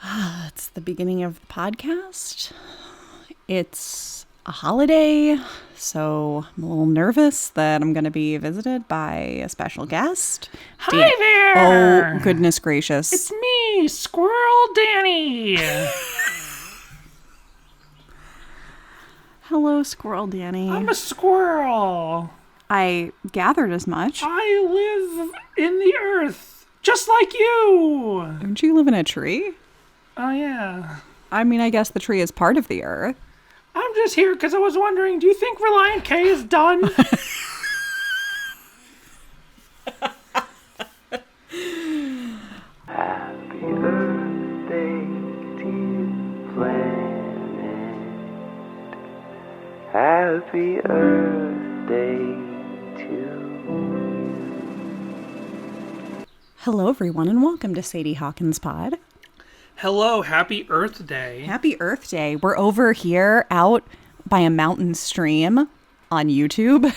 It's the beginning of the podcast. It's a holiday, so I'm a little nervous that I'm going to be visited by a special guest. Hi there! Oh, goodness gracious. It's me, Squirrel Danny! Hello, Squirrel Danny. I'm a squirrel! I gathered as much. I live in the earth, just like you! Don't you live in a tree? Oh, yeah. I mean, I guess the tree is part of the earth. I'm just here because I was wondering, do you think Relient K is done? Happy Earth Day, dear planet. Happy Earth Day to you. Hello, everyone, and welcome to Sadie Hawkins Pod. Hello, happy Earth Day. Happy Earth Day. We're over here out by a mountain stream on YouTube.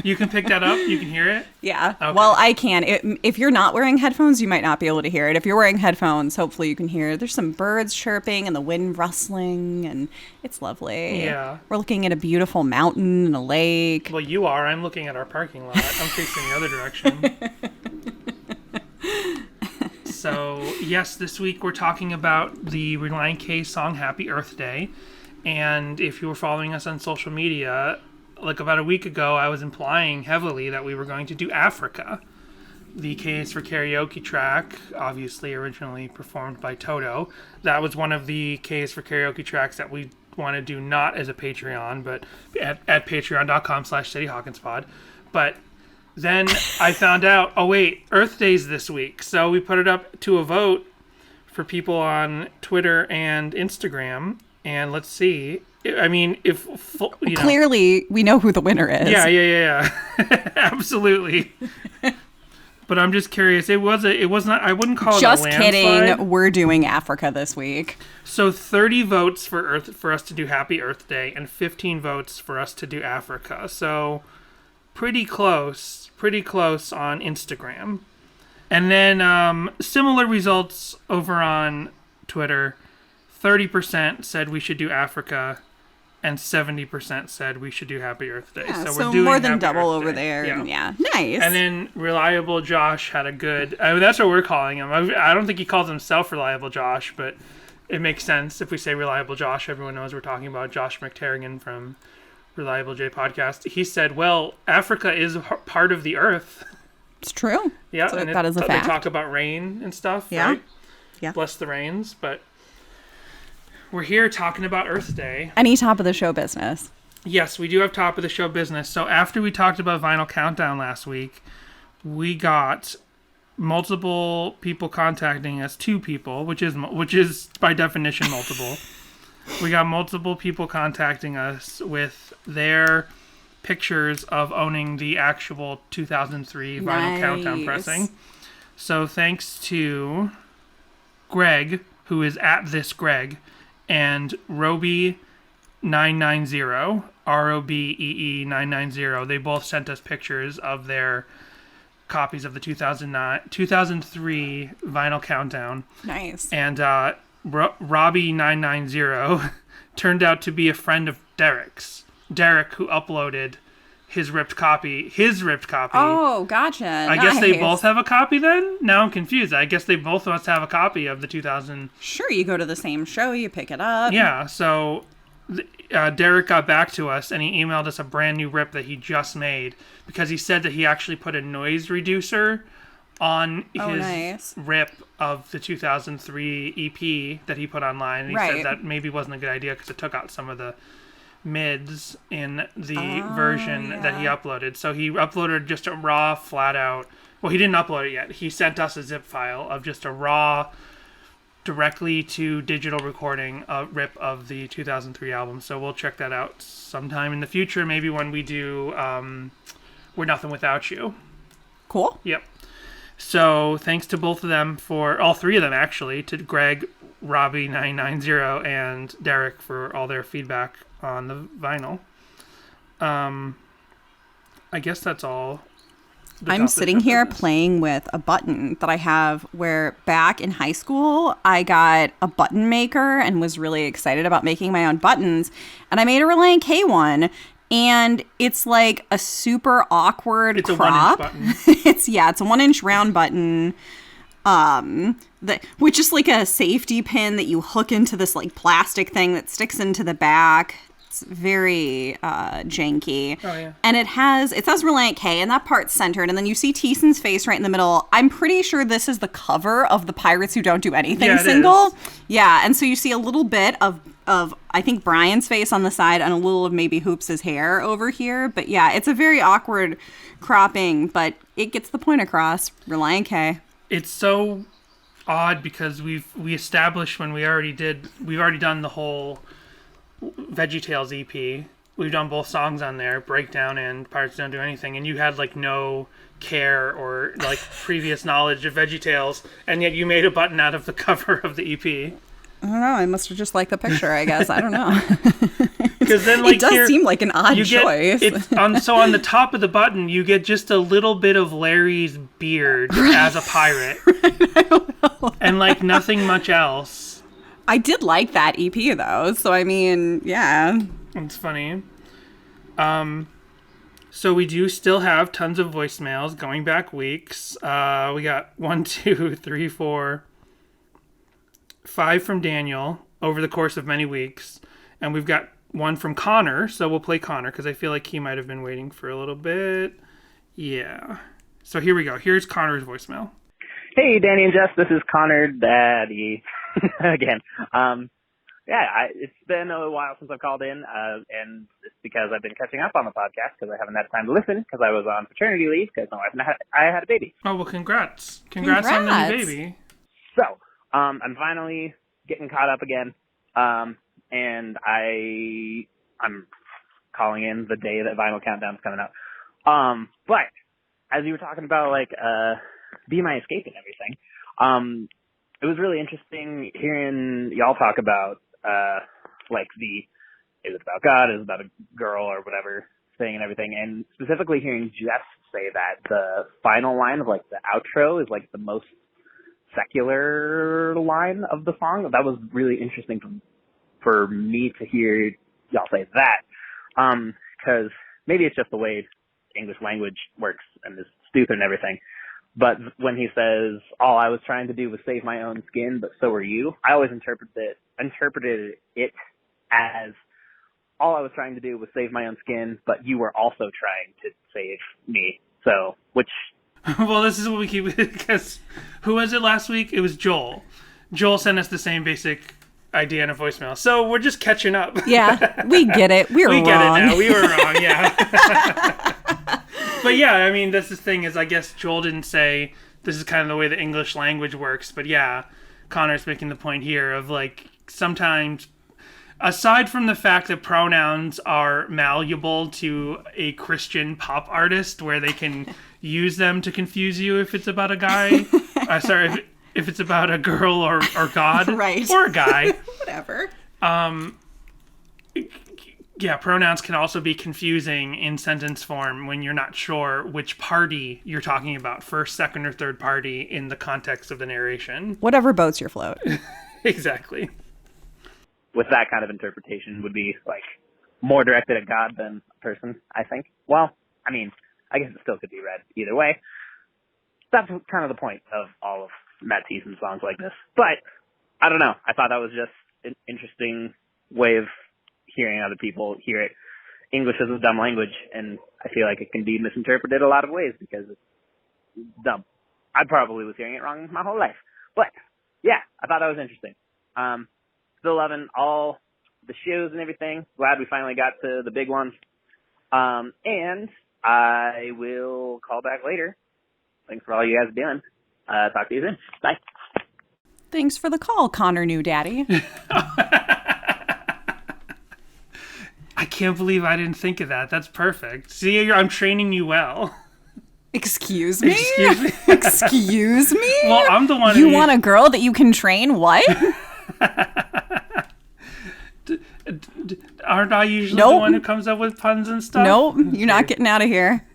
You can pick that up? You can hear it? Yeah. Okay. Well, I can. If you're not wearing headphones, you might not be able to hear it. If you're wearing headphones, hopefully you can hear it. There's some birds chirping and the wind rustling, and it's lovely. Yeah. We're looking at a beautiful mountain and a lake. Well, you are. I'm looking at our parking lot. I'm facing the other direction. So, yes, this week we're talking about the Relient K song Happy Earth Day. And if you were following us on social media, like about a week ago, I was implying heavily that we were going to do Africa. The K is for karaoke track, obviously originally performed by Toto. That was one of the K is for karaoke tracks that we want to do not as a Patreon, but at patreon.com/SadieHawkinsPod. But then I found out, oh wait, Earth Day's this week. So we put it up to a vote for people on Twitter and Instagram. And let's see. I mean, if you know, Clearly, we know who the winner is. Yeah. Absolutely. But I'm just curious. It was not. I wouldn't call it Just a landslide. kidding. We're doing Africa this week. So 30 votes for us to do Happy Earth Day, and 15 votes for us to do Africa. So pretty close on Instagram. And then similar results over on Twitter. 30% said we should do Africa, and 70% said we should do Happy Earth Day. Yeah, So we're doing more than Happy double Earth over Day. there. Yeah. Yeah, nice. And then Reliable Josh had a good... I mean, that's what we're calling him. I don't think he calls himself Reliable Josh, but it makes sense. If we say Reliable Josh, everyone knows we're talking about Josh McTarrigan from Reliable J Podcast. He said, well, Africa is part of the earth. It's true. Yeah, So and that is a fact. They talk about rain and stuff, Yeah. right? Yeah. Bless the rains, but we're here talking about Earth Day. Any top of the show business. Yes, we do have top of the show business. So after we talked about Vinyl Countdown last week, we got multiple people contacting us, 2 people, which is by definition multiple. We got multiple people contacting us with their pictures of owning the actual 2003 Vinyl Countdown pressing. So thanks to Greg, who is at this Greg, and Roby990, ROBEE 990. They both sent us pictures of their copies of the 2003 Vinyl Countdown. Nice. And Robbie990 turned out to be a friend of Derek's. Derek, who uploaded his ripped copy. Oh, gotcha. I guess they both have a copy then? Now I'm confused. I guess they both must have a copy of the 2000. Sure, you go to the same show, you pick it up. Yeah, so Derek got back to us and he emailed us a brand new rip that he just made because he said that he actually put a noise reducer on his rip of the 2003 EP that he put online. And he said that maybe wasn't a good idea because it took out some of the mids in the version that he uploaded. So he uploaded just a raw, flat out... Well, he didn't upload it yet. He sent us a zip file of just a raw, directly to digital recording rip of the 2003 album. So we'll check that out sometime in the future, maybe when we do We're Nothing Without You. Cool. Yep. So thanks to both of them, for all 3 of them actually, to Greg, Robbie990, and Derek for all their feedback on the vinyl. I guess that's all I'm sitting here playing with a button that I have where back in high school, I got a button maker and was really excited about making my own buttons. And I made a Relient K one. And it's like a super awkward crop. It's a 1-inch button. It's a 1-inch round button. With just like a safety pin that you hook into this like plastic thing that sticks into the back. It's very janky. Oh, yeah. And it says Relient K, and that part's centered, and then you see Teeson's face right in the middle. I'm pretty sure this is the cover of the Pirates Who Don't Do Anything single. Is. Yeah, and so you see a little bit of I think Brian's face on the side and a little of maybe Hoops' hair over here. But yeah, it's a very awkward cropping, but it gets the point across. Relient K. It's so odd because we established when we've already done the whole VeggieTales EP. We've done both songs on there, Breakdown and Pirates Don't Do Anything, and you had like no care or like previous knowledge of VeggieTales, and yet you made a button out of the cover of the EP. I don't know. I must have just liked the picture, I guess. I don't know. Because then, like, it does seem like an odd choice. So on the top of the button, you get just a little bit of Larry's beard as a pirate. I don't know. And, like, nothing much else. I did like that EP, though. So, I mean, yeah. It's funny. So we do still have tons of voicemails going back weeks. We got 1, 2, 3, 4, 5 from Daniel over the course of many weeks. And we've got one from Conor, so we'll play Conor because I feel like he might have been waiting for a little bit. Yeah. So here we go. Here's Conor's voicemail. Hey, Danny and Jess, this is Conor Daddy again. It's been a while since I've called in, and it's because I've been catching up on the podcast because I haven't had time to listen because I was on paternity leave because my wife and I had a baby. Oh, well, congrats. Congrats on the new baby. So, I'm finally getting caught up again. And I'm calling in the day that Vinyl Countdown's coming up. But as you were talking about, like, Be My Escape and everything, it was really interesting hearing y'all talk about, is it about God, is it about a girl or whatever thing and everything, and specifically hearing Jess say that the final line of, like, the outro is, like, the most secular line of the song. That was really interesting for me to hear y'all say that, because maybe it's just the way English language works and is stupid and everything, but when he says, all I was trying to do was save my own skin, but so were you, I always interpreted it as, all I was trying to do was save my own skin, but you were also trying to save me. So, which... Well, this is what we keep, because who was it last week? It was Joel. Joel sent us the same basic idea in a voicemail. So we're just catching up. Yeah, we get it. We get wrong. it now. We were wrong, yeah. But yeah, I mean, that's the thing is, I guess Joel didn't say this is kind of the way the English language works. But yeah, Connor's making the point here of, like, sometimes, aside from the fact that pronouns are malleable to a Christian pop artist where they can use them to confuse you if it's about a guy, if it's about a girl or God, right, or a guy, whatever. Yeah, pronouns can also be confusing in sentence form when you're not sure which party you're talking about, first, second, or third party in the context of the narration. Whatever boats your float. Exactly. With that kind of interpretation would be, like, more directed at God than a person, I think. Well, I mean, I guess it still could be read either way. That's kind of the point of all of Matt Thiessen's songs like this. But, I don't know. I thought that was just an interesting way of hearing other people hear it. English is a dumb language, and I feel like it can be misinterpreted a lot of ways because it's dumb. I probably was hearing it wrong my whole life. But, yeah, I thought that was interesting. Still loving all the shows and everything. Glad we finally got to the big ones. And I will call back later. Thanks for all you guys are doing. Talk to you soon. Bye. Thanks for the call, Conor New Daddy. I can't believe I didn't think of that. That's perfect. See, I'm training you well. Excuse me? Excuse me? Excuse me? Well, I'm the one You want a girl that you can train? What? Aren't I usually the one who comes up with puns and stuff? Nope, you're not getting out of here.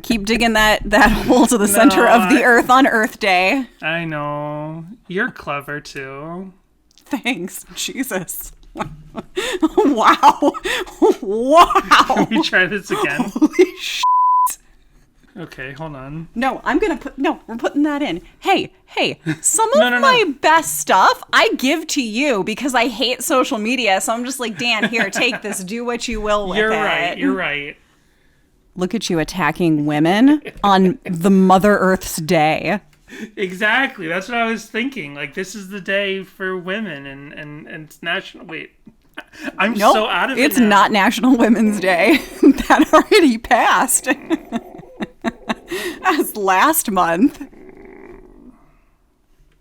Keep digging that hole to the center of the earth on Earth Day. I know. You're clever, too. Thanks, Jesus. Wow. Can we try this again? Holy shit. Okay, hold on. No, we're putting that in. Hey, some of my best stuff I give to you because I hate social media. So I'm just like, Dan, here, take this. Do what you will with it. You're right. Look at you attacking women on the Mother Earth's Day. Exactly. That's what I was thinking. Like, this is the day for women and it's national. Wait. I'm so out of it. It's now. not National Women's Day. That already passed. As last month.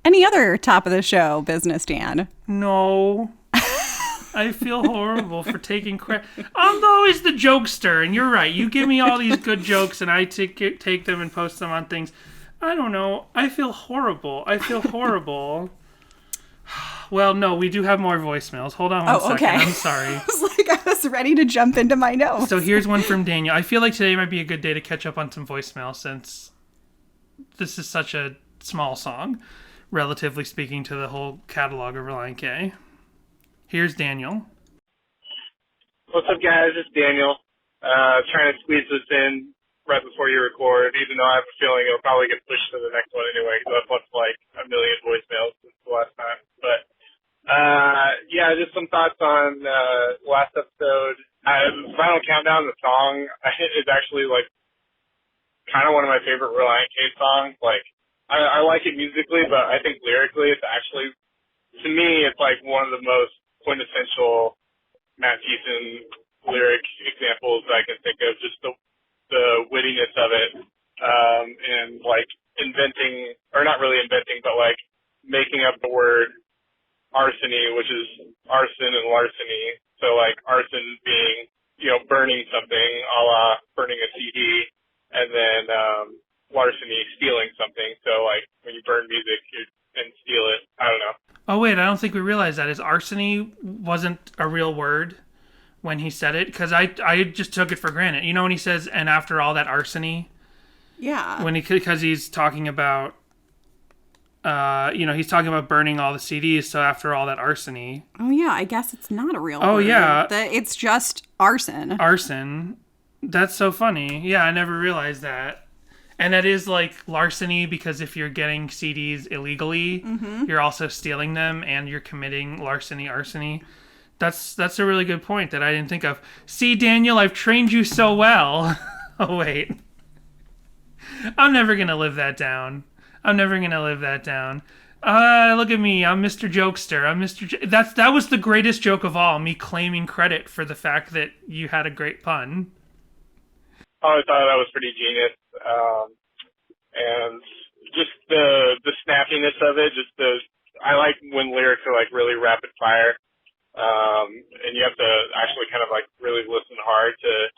Any other top of the show business, Dan? No. I feel horrible for taking credit. I'm always the jokester, and you're right. You give me all these good jokes, and I take them and post them on things. I don't know. I feel horrible. Well, no, we do have more voicemails. Hold on one second. Okay. I'm sorry. I was ready to jump into my notes. So here's one from Daniel. I feel like today might be a good day to catch up on some voicemails since this is such a small song, relatively speaking to the whole catalog of Relient K. Here's Daniel. What's up, guys? It's Daniel. Trying to squeeze this in right before you record, even though I have a feeling it'll probably get pushed to the next one anyway, because I've left like a million voicemails since the last time. But yeah, just some thoughts on last episode. Final Countdown, the song, is actually like kind of one of my favorite Relient K songs. Like, I like it musically, but I think lyrically, it's actually, to me, it's like one of the most quintessential Matt Thiessen lyric examples I can think of. Just the wittiness of it, and like inventing, or not really inventing, but like making up the word arsony, which is arson and larceny. So like arson being, burning something, a la burning a CD, and then larceny, stealing something. So like when you burn music and steal it, I don't know. Oh wait, I don't think we realized that. Is arsony wasn't a real word when he said it? Because I just took it for granted. You know when he says, and after all that arsony? Yeah. Because he's talking about, he's talking about burning all the CDs, so after all that arsony. Oh, yeah, I guess it's not a real word. Oh, yeah. It's just arson. Arson. That's so funny. Yeah, I never realized that. And that is like larceny, because if you're getting CDs illegally, you're also stealing them, and you're committing larceny, arsony. That's a really good point that I didn't think of. See, Daniel, I've trained you so well. Oh, wait. I'm never going to live that down. Look at me. I'm Mr. Jokester. That was the greatest joke of all, me claiming credit for the fact that you had a great pun. Oh, I thought that was pretty genius. And just the snappiness of it, I like when lyrics are like really rapid fire. And you have to actually kind of like really listen hard to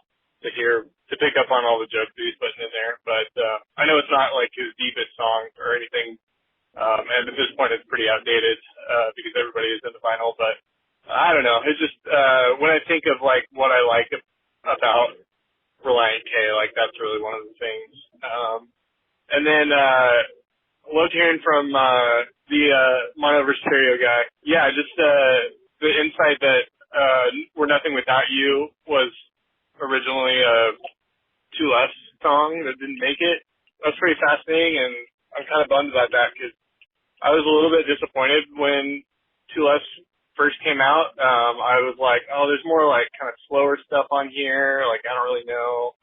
pick up on all the jokes that he's putting in there. But I know it's not like his deepest song or anything, and at this point it's pretty outdated because everybody is in the final. But I don't know. It's just when I think of like what I like about Relient K, like that's really one of the things. And then loved hearing from the Monover Stereo guy. Yeah, just the insight that We're Nothing Without You was originally a Two Less song that didn't make it. That's pretty fascinating, and I'm kind of bummed about that because I was a little bit disappointed when Two Less first came out. I was like, oh, there's more like kind of slower stuff on here. Like, I don't really know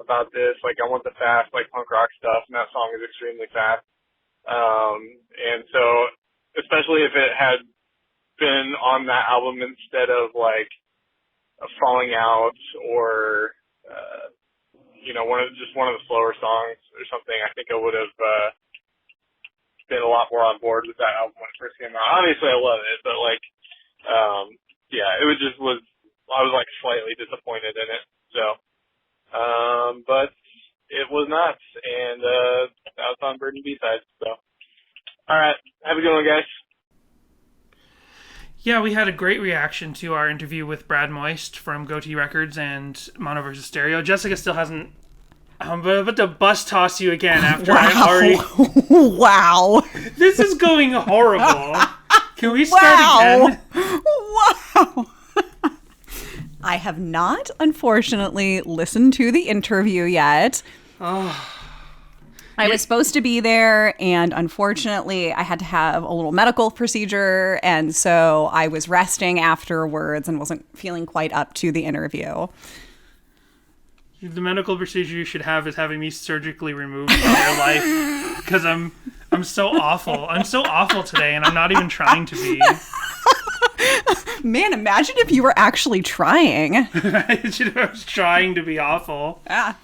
about this. Like, I want the fast, like punk rock stuff, and that song is extremely fast. And so, especially if it had been on that album instead of like a Falling Out or one of the slower songs or something, I think I would have been a lot more on board with that album when it first came out. Obviously, I love it, but like, it was I was like slightly disappointed in it. So, but it was not, and that was on Bird and B-Sides. So, all right, have a good one, guys. Yeah, we had a great reaction to our interview with Brad Moist from Goatee Records and Mono vs. Stereo. Jessica still hasn't I'm about to bus toss you again after I already... Wow. This is going horrible. Can we start again? Wow. I have not, unfortunately, listened to the interview yet. Oh. I was supposed to be there, and unfortunately, I had to have a little medical procedure, and so I was resting afterwards and wasn't feeling quite up to the interview. The medical procedure you should have is having me surgically removed from your life, because I'm so awful. I'm so awful today, and I'm not even trying to be. Man, imagine if you were actually trying. I was trying to be awful. Ah.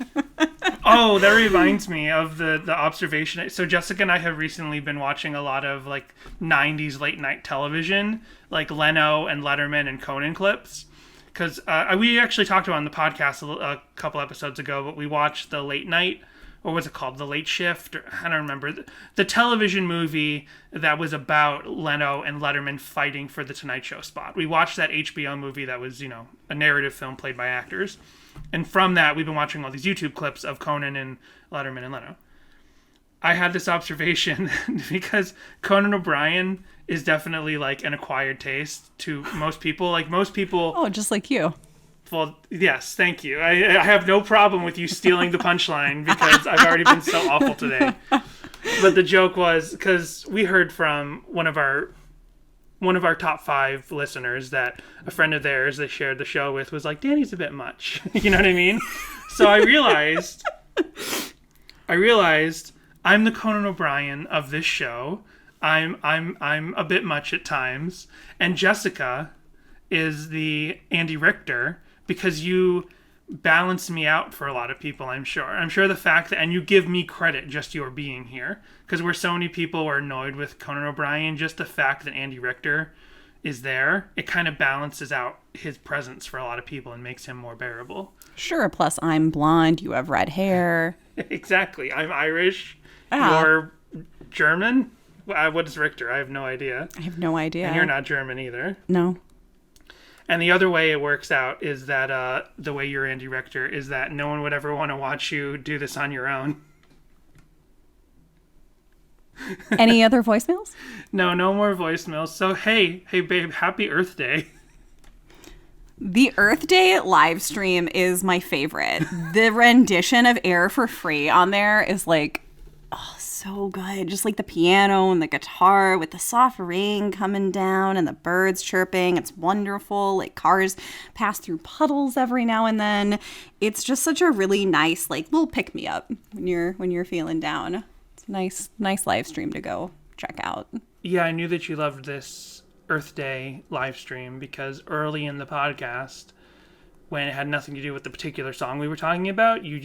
Oh, that reminds me of the observation. So Jessica and I have recently been watching a lot of like 90s late night television, like Leno and Letterman and Conan clips. Because we actually talked about it on the podcast a couple episodes ago, but we watched the late night, or what's it called? The Late Shift? I don't remember. The television movie that was about Leno and Letterman fighting for the Tonight Show spot. We watched that HBO movie that was, a narrative film played by actors. And from that, we've been watching all these YouTube clips of Conan and Letterman and Leno. I had this observation because Conan O'Brien is definitely like an acquired taste to most people. Like most people... Oh, just like you. Well, yes, thank you. I have no problem with you stealing the punchline because I've already been so awful today. But the joke was because we heard from one of our top 5 listeners that a friend of theirs they shared the show with was like, Danny's a bit much. You know what I mean? So I realized I'm the Conan O'Brien of this show. I'm a bit much at times, and Jessica is the Andy Richter. Because you balance me out for a lot of people, I'm sure. I'm sure the fact that, and you give me credit just your being here. Because where so many people were annoyed with Conan O'Brien, just the fact that Andy Richter is there, it kind of balances out his presence for a lot of people and makes him more bearable. Sure, plus I'm blonde, you have red hair. Exactly. I'm Irish. You're German? What is Richter? I have no idea. I have no idea. And you're not German either. No. And the other way it works out is that the way you're Andy Richter is that no one would ever want to watch you do this on your own. Any other voicemails? No more voicemails. So, hey babe, happy Earth Day. The Earth Day live stream is my favorite. The rendition of Air for Free on there is like, oh, so good. Just like the piano and the guitar with the soft rain coming down and the birds chirping. It's wonderful. Like cars pass through puddles every now and then. It's just such a really nice, like, little pick me up when you're feeling down. It's a nice live stream to go check out. Yeah, I knew that you loved this Earth Day live stream because early in the podcast, when it had nothing to do with the particular song we were talking about, you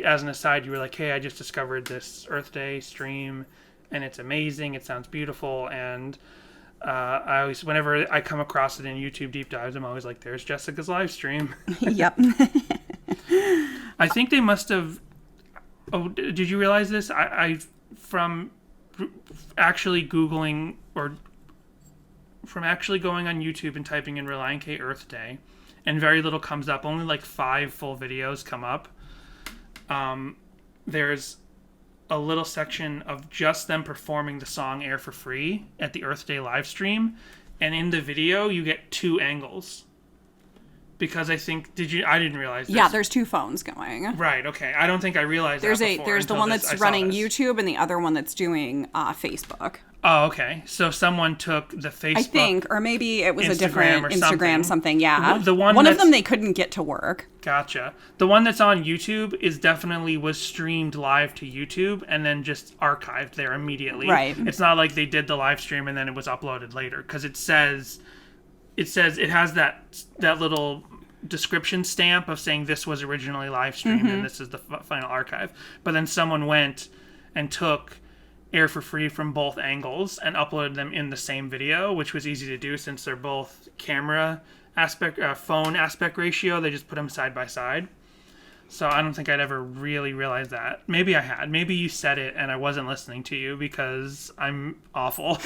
as an aside, you were like, hey, I just discovered this Earth Day stream and it's amazing. It sounds beautiful. And I always, whenever I come across it in YouTube deep dives, I'm always like, there's Jessica's live stream. Yep. I think they must have, did you realize this? I from actually Googling or from actually going on YouTube and typing in Relient K Earth Day, and very little comes up. Only like 5 full videos come up. There's a little section of just them performing the song Air for Free at the Earth Day live stream. And in the video, you get 2 angles. Because I think, I didn't realize this. Yeah, there's 2 phones going. Right, okay. I don't think I realized there's that before. There's the one that's running YouTube and the other one that's doing Facebook. Oh, okay. So someone took the Facebook, I think, or maybe it was a different Instagram something. Yeah, the one of them they couldn't get to work. Gotcha. The one that's on YouTube was streamed live to YouTube and then just archived there immediately. Right. It's not like they did the live stream and then it was uploaded later because it has that little description stamp of saying this was originally live streamed and this is the final archive. But then someone went and took Air for Free from both angles and uploaded them in the same video, which was easy to do since they're both phone aspect ratio. They just put them side by side. So I don't think I'd ever really realized that. Maybe I had. Maybe you said it and I wasn't listening to you because I'm awful.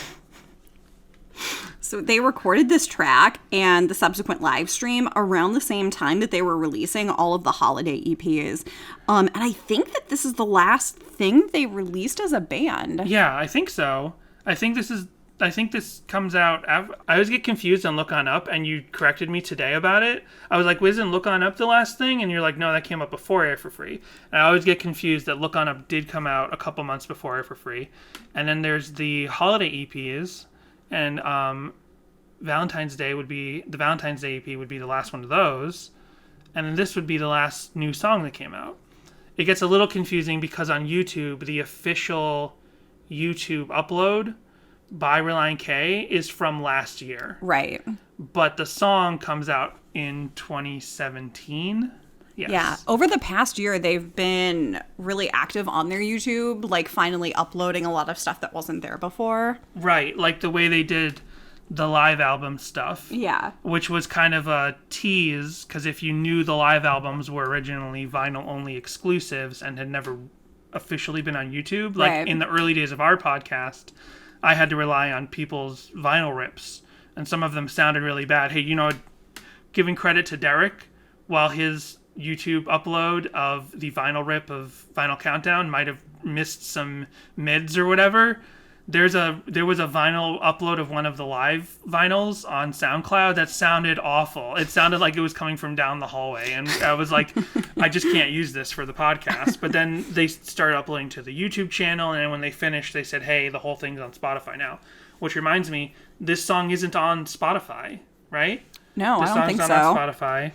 So they recorded this track and the subsequent live stream around the same time that they were releasing all of the holiday EPs. And I think that this is the last thing they released as a band. Yeah, I think so. I think this comes out. I always get confused on Look On Up, and you corrected me today about it. I was like, wasn't Look On Up the last thing? And you're like, no, that came out before Air for Free. And I always get confused that Look On Up did come out a couple months before Air for Free. And then there's the holiday EPs, and Valentine's Day EP would be the last one of those. And then this would be the last new song that came out. It gets a little confusing because on YouTube, the official YouTube upload by Relient K is from last year. Right. But the song comes out in 2017. Yes. Yeah. Over the past year, they've been really active on their YouTube, like finally uploading a lot of stuff that wasn't there before. Right. Like the way they did the live album stuff. Yeah. Which was kind of a tease, because if you knew the live albums were originally vinyl-only exclusives and had never officially been on YouTube, like right. in the early days of our podcast, I had to rely on people's vinyl rips, and some of them sounded really bad. Hey, giving credit to Derek, while his YouTube upload of the vinyl rip of Vinyl Countdown might have missed some mids or whatever, there was a vinyl upload of one of the live vinyls on SoundCloud that sounded awful. It sounded like it was coming from down the hallway, and I was like, I just can't use this for the podcast. But then they started uploading to the YouTube channel, and then when they finished, they said, hey, the whole thing's on Spotify now. Which reminds me, this song isn't on Spotify, right? No, this I don't think so. This song's not on Spotify.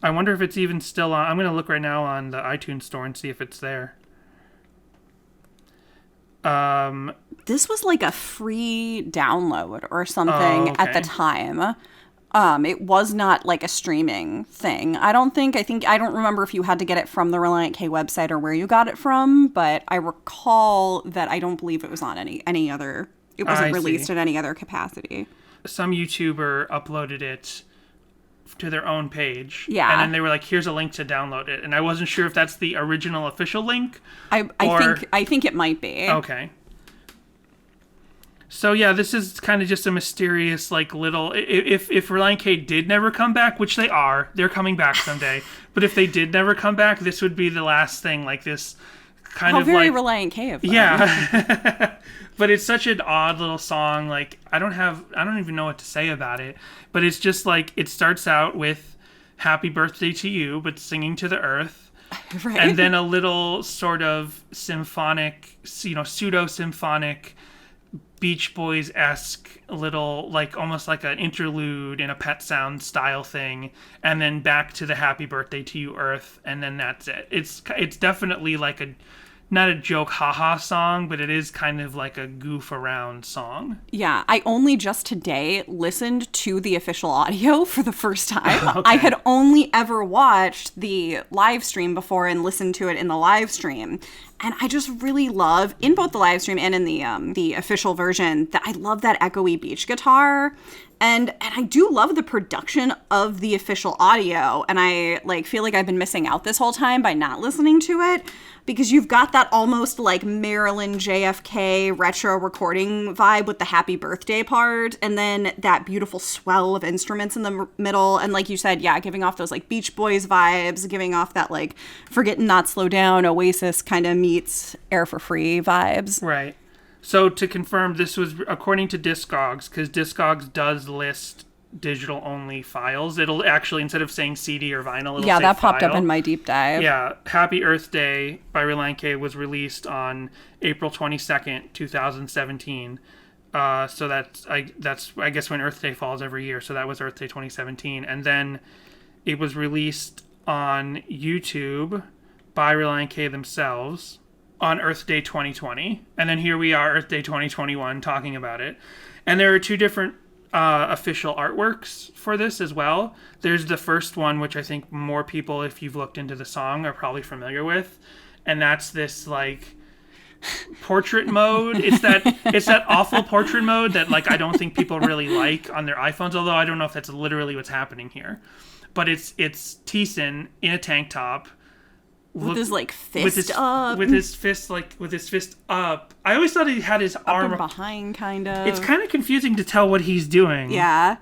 I wonder if it's even still on. I'm going to look right now on the iTunes store and see if it's there. This was like a free download or something at the time. It was not like a streaming thing. I don't remember if you had to get it from the Relient K website or where you got it from, but I recall that I don't believe it was on any other, it wasn't released in any other capacity. Some YouTuber uploaded it to their own page. Yeah. And then they were like, here's a link to download it. And I wasn't sure if that's the original official link. I think it might be. Okay. So yeah, this is kind of just a mysterious, like, little... If Relient K did never come back, which they're coming back someday. But if they did never come back, this would be the last thing, like this kind of very like... Relient K of them. Yeah. But it's such an odd little song. Like, I don't even know what to say about it. But it's just like, it starts out with "Happy Birthday to You," but singing to the earth. Right. And then a little sort of symphonic, pseudo-symphonic, Beach Boys-esque little, like, almost like an interlude in a Pet Sound style thing. And then back to the "Happy Birthday to You, Earth." And then that's it. It's definitely like not a joke haha song, but it is kind of like a goof around song. Yeah, I only just today listened to the official audio for the first time. Okay. I had only ever watched the live stream before and listened to it in the live stream. And I just really love, in both the live stream and in the official version, that I love that echoey beach guitar. And I do love the production of the official audio. And I feel like I've been missing out this whole time by not listening to it. Because you've got that almost like Marilyn JFK retro recording vibe with the happy birthday part. And then that beautiful swell of instruments in the middle. And like you said, yeah, giving off those like Beach Boys vibes, giving off that like Forget and Not Slow Down, Oasis kind of meets Air for Free vibes. Right. So to confirm, this was according to Discogs, because Discogs does list digital-only files. It'll actually, instead of saying CD or vinyl, it'll say that popped up file. in my deep dive. Yeah. Happy Earth Day by Relient K was released on April 22nd, 2017. So that's I guess when Earth Day falls every year. So that was Earth Day 2017. And then it was released on YouTube by Relient K themselves on Earth Day 2020. And then here we are, Earth Day 2021, talking about it. And there are two different official artworks for this as well. There's the first one, which I think more people, if you've looked into the song, are probably familiar with. And that's this, like, portrait mode. It's that awful portrait mode that, like, I don't think people really like on their iPhones, although I don't know if that's literally what's happening here. But it's Thiessen in a tank top, with his like fist up. With his fist up. I always thought he had his arm and behind, kind of. It's kind of confusing to tell what he's doing. Yeah.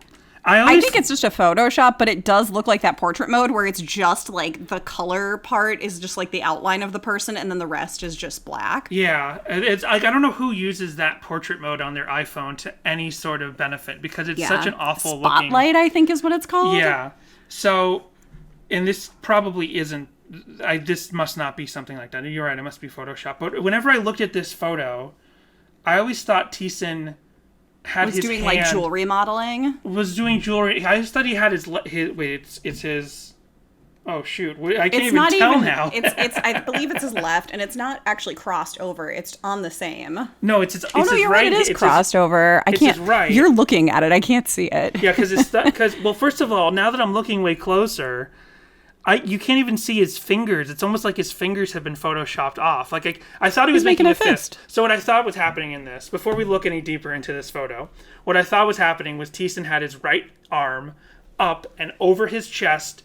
I think it's just a Photoshop, but it does look like that portrait mode where it's just like the color part is just like the outline of the person and then the rest is just black. Yeah. It's like, I don't know who uses that portrait mode on their iPhone to any sort of benefit because it's such an awful looking... Spotlight, I think is what it's called. Yeah. So, and this probably isn't... this must not be something like that. You're right, it must be Photoshop. But whenever I looked at this photo, I always thought Thiessen was doing like jewelry modeling. Was doing jewelry. I just thought he had his wait. It's his. Oh shoot! I can't even tell now. It's. I believe it's his left, and it's not actually crossed over. It's on the same. No, it's his. Oh no, you're right. It is crossed over. I can't. Right. You're looking at it. I can't see it. Yeah, because well, first of all, now that I'm looking way closer, you can't even see his fingers. It's almost like his fingers have been photoshopped off. Like I thought he was making a fist. So what I thought was happening in this, before we look any deeper into this photo, what I thought was happening was Thiessen had his right arm up and over his chest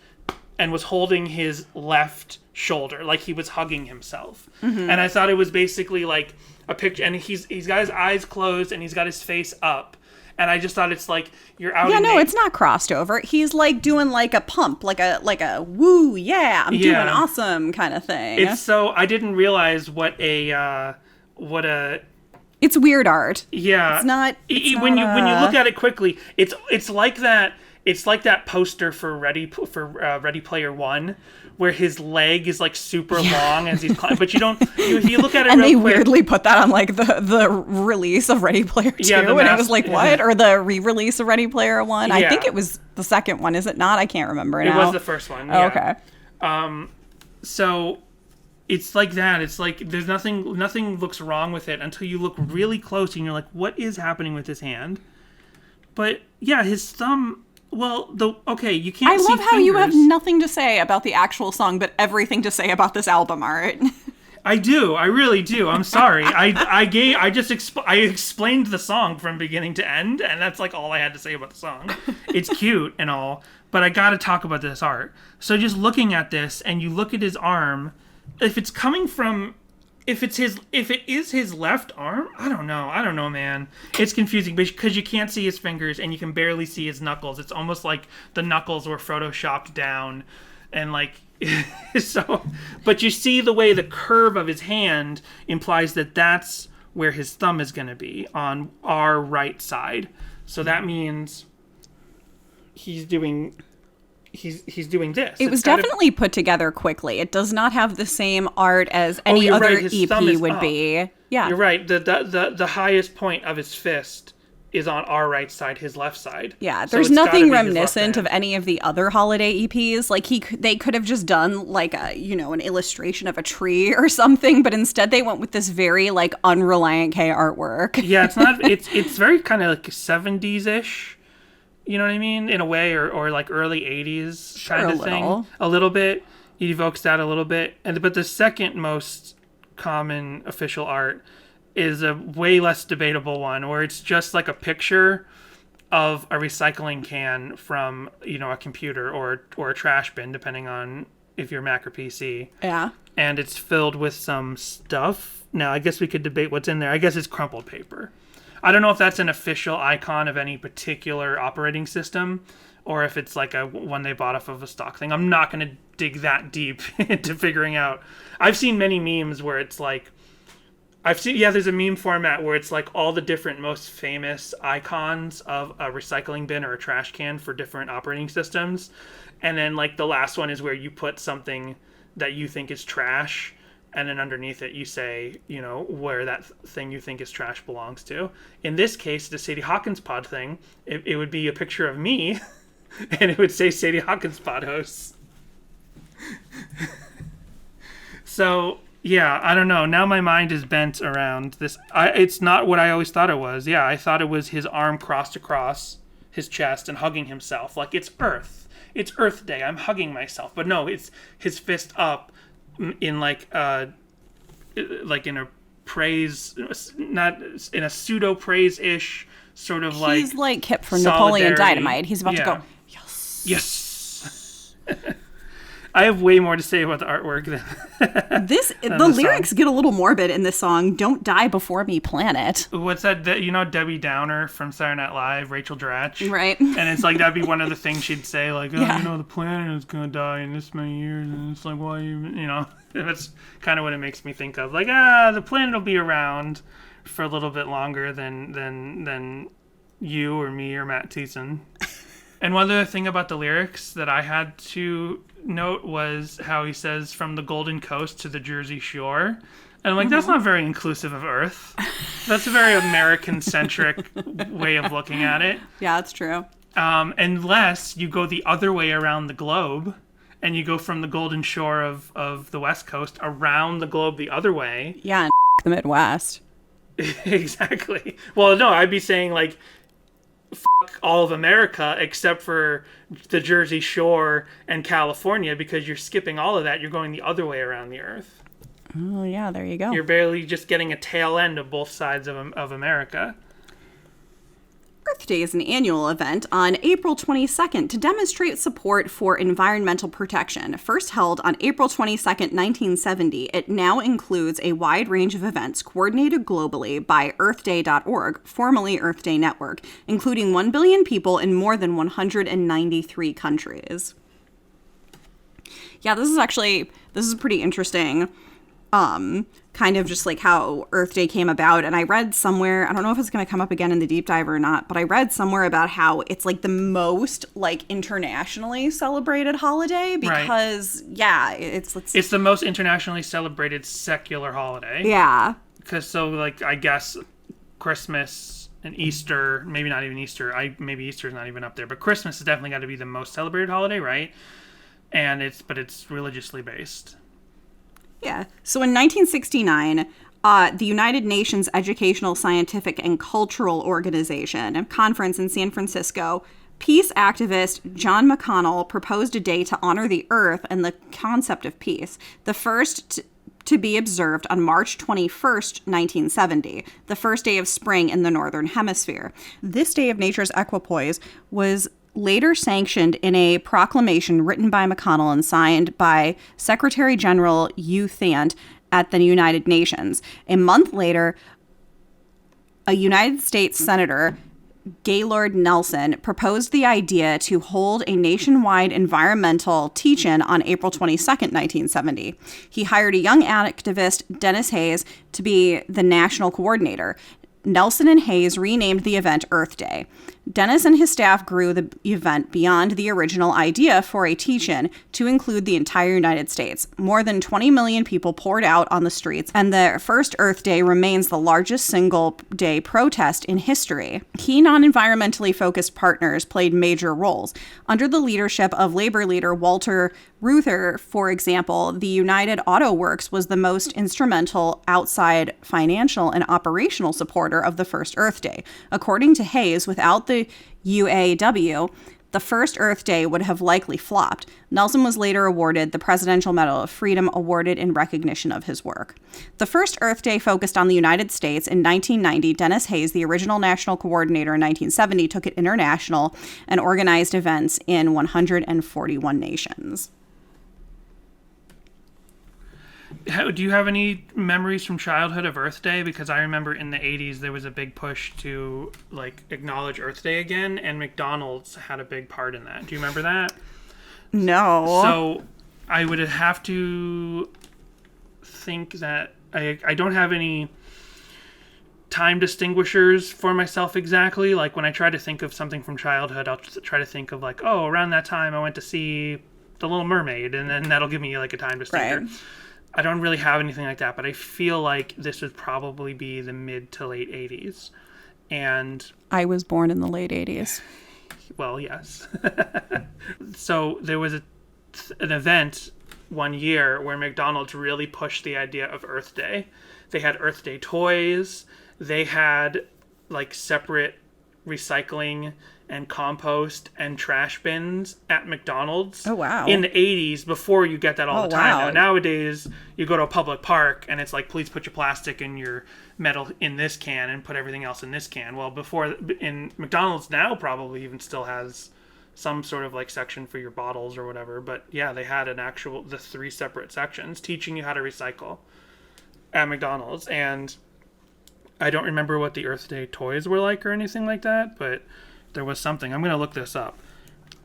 and was holding his left shoulder, like he was hugging himself. Mm-hmm. And I thought it was basically like a picture, and he's got his eyes closed and he's got his face up. And I just thought it's like you're out. Yeah, no, it's not crossed over. He's like doing like a pump, like a woo, yeah, I'm doing awesome kind of thing. It's so I didn't realize what a. It's weird art. Yeah, it's not. When you look at it quickly, it's like that. It's like that poster for Ready Player One, where his leg is like super long as he's climbing. But you don't. If you look at it, and real they quick, weirdly put that on like the release of Ready Player 2, and it was like what, or the re-release of Ready Player 1. I think it was the second one. Is it not? I can't remember now. It was the first one. Oh, yeah. Okay. So it's like that. It's like there's nothing looks wrong with it until you look really close and you're like, what is happening with his hand? But yeah, his thumb. Well, you can't see I love how fingers. you have nothing to say about the actual song, but everything to say about this album art. I do. I really do. I'm sorry. I explained the song from beginning to end, and that's like all I had to say about the song. It's cute and all, but I got to talk about this art. So just looking at this, and you look at his arm, if it is his left arm, I don't know, man. It's confusing because you can't see his fingers and you can barely see his knuckles. It's almost like the knuckles were photoshopped down, and like so. But you see the way the curve of his hand implies that that's where his thumb is going to be on our right side. So that means he's doing this. It was definitely put together quickly. It does not have the same art as any other EP would be. Yeah, you're right. The highest point of his fist is on our right side, his left side. Yeah, there's nothing reminiscent of any of the other holiday EPs. Like they could have just done like an illustration of a tree or something, but instead they went with this very like Relient K artwork. Yeah, it's not. It's very kind of like 70s-ish. You know what I mean? In a way, or like early 80s kind of thing. A little bit. It evokes that a little bit. But the second most common official art is a way less debatable one, where it's just like a picture of a recycling can from, a computer or a trash bin, depending on if you're Mac or PC. Yeah. And it's filled with some stuff. Now, I guess we could debate what's in there. I guess it's crumpled paper. I don't know if that's an official icon of any particular operating system or if it's like a one they bought off of a stock thing. I'm not going to dig that deep into figuring out. I've seen many memes where it's like, there's a meme format where it's like all the different most famous icons of a recycling bin or a trash can for different operating systems. And then like the last one is where you put something that you think is trash, and then underneath it you say, where that thing you think is trash belongs to. In this case, the Sadie Hawkins pod thing, it would be a picture of me, and it would say Sadie Hawkins pod hosts. So, yeah, I don't know. Now my mind is bent around this. It's not what I always thought it was. Yeah, I thought it was his arm crossed across his chest and hugging himself. Like, it's Earth. It's Earth Day. I'm hugging myself. But no, it's his fist up in like in a praise, not in a pseudo praise-ish sort of like. He's like Kip from Napoleon Dynamite. He's about to go, yes. I have way more to say about the artwork than The lyrics get a little morbid in this song. Don't die before me, planet. What's that? You know Debbie Downer from Saturday Night Live, Rachel Dratch? Right. And it's like, that'd be one of the things she'd say, like, oh, Yeah. you know, the planet is going to die in this many years. And it's like, why even, you know, that's kind of what it makes me think of. Like, the planet will be around for a little bit longer than you or me or Matt Thiessen. And one other thing about the lyrics that I had to note was how he says, from the Golden Coast to the Jersey Shore. And I'm like, that's not very inclusive of Earth. That's a very American-centric way of looking at it. Yeah, that's true. Unless you go the other way around the globe, and you go from the Golden Shore of the West Coast around the globe the other way. Yeah, and the Midwest. Exactly. Well, no, I'd be saying, like, fuck all of America except for the Jersey Shore and California, because you're skipping all of that. You're going the other way around the Earth. Oh, yeah, there you go. You're barely just getting a tail end of both sides of America. Earth Day is an annual event on April 22nd to demonstrate support for environmental protection. First held on April 22nd, 1970, it now includes a wide range of events coordinated globally by EarthDay.org, formerly Earth Day Network, including 1 billion people in more than 193 countries. Yeah, this is pretty interesting. Kind of just like how Earth Day came about. And I read somewhere, I don't know if it's going to come up again in the deep dive or not, but I read somewhere about how it's like the most like internationally celebrated holiday because, right. Yeah, it's the most internationally celebrated secular holiday. Yeah. Because so like, I guess Christmas and Easter, maybe not even Easter. Maybe Easter's not even up there, but Christmas has definitely got to be the most celebrated holiday, right? And it's religiously based. Yeah. So in 1969, the United Nations Educational, Scientific, and Cultural Organization conference in San Francisco, peace activist John McConnell proposed a day to honor the Earth and the concept of peace. The first to be observed on March 21st, 1970, the first day of spring in the Northern Hemisphere. This day of nature's equipoise was later sanctioned in a proclamation written by McConnell and signed by Secretary General U Thant at the United Nations. A month later, a United States Senator, Gaylord Nelson, proposed the idea to hold a nationwide environmental teach-in on April 22nd, 1970. He hired a young activist, Dennis Hayes, to be the national coordinator. Nelson and Hayes renamed the event Earth Day. Dennis and his staff grew the event beyond the original idea for a teach-in to include the entire United States. More than 20 million people poured out on the streets, and the first Earth Day remains the largest single-day protest in history. Key non-environmentally focused partners played major roles. Under the leadership of labor leader Walter Reuther, for example, the United Auto Works was the most instrumental outside financial and operational supporter of the first Earth Day. According to Hayes, without the UAW, the first Earth Day would have likely flopped. Nelson was later awarded the Presidential Medal of Freedom, awarded in recognition of his work. The first Earth Day focused on the United States. In 1990, Dennis Hayes, the original national coordinator in 1970, took it international and organized events in 141 nations. Do you have any memories from childhood of Earth Day? Because I remember in the 80s there was a big push to like acknowledge Earth Day again, and McDonald's had a big part in that. Do you remember that? No. So I would have to think that I don't have any time distinguishers for myself exactly. Like when I try to think of something from childhood, I'll try to think of like, oh, around that time I went to see The Little Mermaid, and then that'll give me like a time distinguisher. Right. I don't really have anything like that, but I feel like this would probably be the mid to late 80s. And I was born in the late 80s. Well, yes. So there was an event one year where McDonald's really pushed the idea of Earth Day. They had Earth Day toys. They had like separate recycling and compost and trash bins at McDonald's. Oh, wow. In the 80s, before you get that all the time. Wow. Nowadays, you go to a public park and it's like, please put your plastic and your metal in this can and put everything else in this can. Well, before, in McDonald's now probably even still has some sort of like section for your bottles or whatever. But yeah, they had the 3 separate sections teaching you how to recycle at McDonald's. And I don't remember what the Earth Day toys were like or anything like that, but there was something. I'm going to look this up.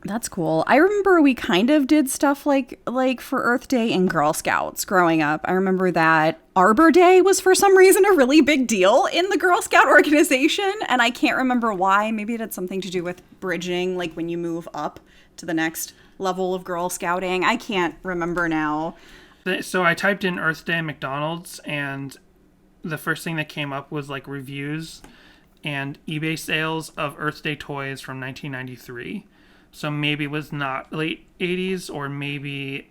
That's cool. I remember we kind of did stuff like for Earth Day in Girl Scouts growing up. I remember that Arbor Day was for some reason a really big deal in the Girl Scout organization, and I can't remember why. Maybe it had something to do with bridging, like when you move up to the next level of Girl Scouting. I can't remember now. So I typed in Earth Day McDonald's, and the first thing that came up was like reviews and eBay sales of Earth Day toys from 1993. So maybe it was not late 80s, or maybe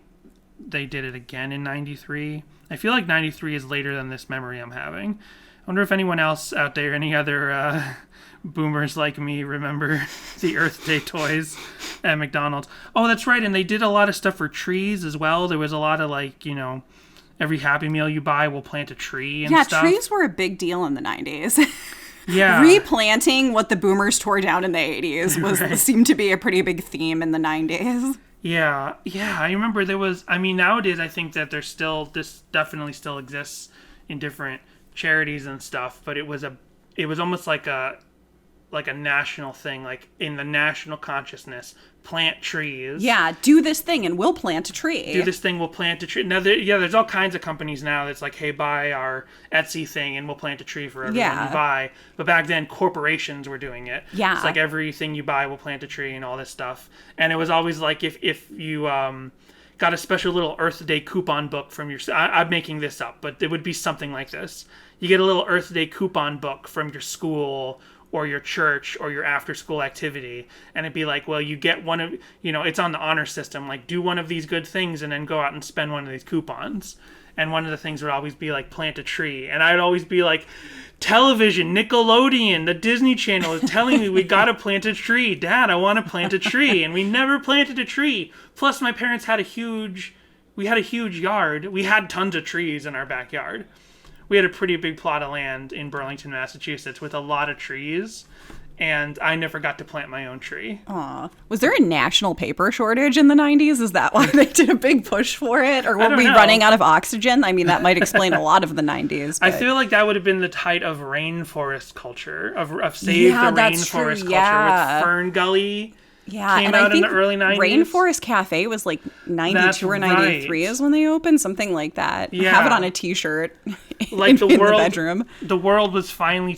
they did it again in 93. I feel like 93 is later than this memory I'm having. I wonder if anyone else out there, any other boomers like me, remember the Earth Day toys at McDonald's. Oh, that's right. And they did a lot of stuff for trees as well. There was a lot of like, every Happy Meal you buy will plant a tree and stuff. Yeah, trees were a big deal in the 90s. Yeah. Replanting what the boomers tore down in the 80s seemed to be a pretty big theme in the 90s. Yeah, I remember there was, nowadays I think that this definitely still exists in different charities and stuff, but it was almost like a national thing, like in the national consciousness, plant trees. Yeah, do this thing and we'll plant a tree. Do this thing, we'll plant a tree. Now, there's all kinds of companies now that's like, hey, buy our Etsy thing and we'll plant a tree for everyone you buy. But back then, corporations were doing it. Yeah. It's like everything you buy will plant a tree and all this stuff. And it was always like if you got a special little Earth Day coupon book from your... I'm making this up, but it would be something like this. You get a little Earth Day coupon book from your school or your church or your after school activity, and it'd be like, well, you get one of, it's on the honor system, like do one of these good things and then go out and spend one of these coupons. And one of the things would always be like plant a tree, and I'd always be like, television, Nickelodeon, the Disney Channel is telling me we gotta plant a tree. Dad, I want to plant a tree. And we never planted a tree. Plus my parents had a huge yard. We had tons of trees in our backyard. We had a pretty big plot of land in Burlington, Massachusetts with a lot of trees, and I never got to plant my own tree. Aw. Was there a national paper shortage in the 90s? Is that why they did a big push for it? Or were we running out of oxygen? I mean, that might explain a lot of the 90s. But... I feel like that would have been the height of rainforest culture, of save the rainforest culture with Fern Gully. Yeah, came and out I think in the early 90s. Rainforest Cafe was like 92 or 93 is when they opened, something like that. Yeah. Have it on a t-shirt like in the bedroom. The world was finally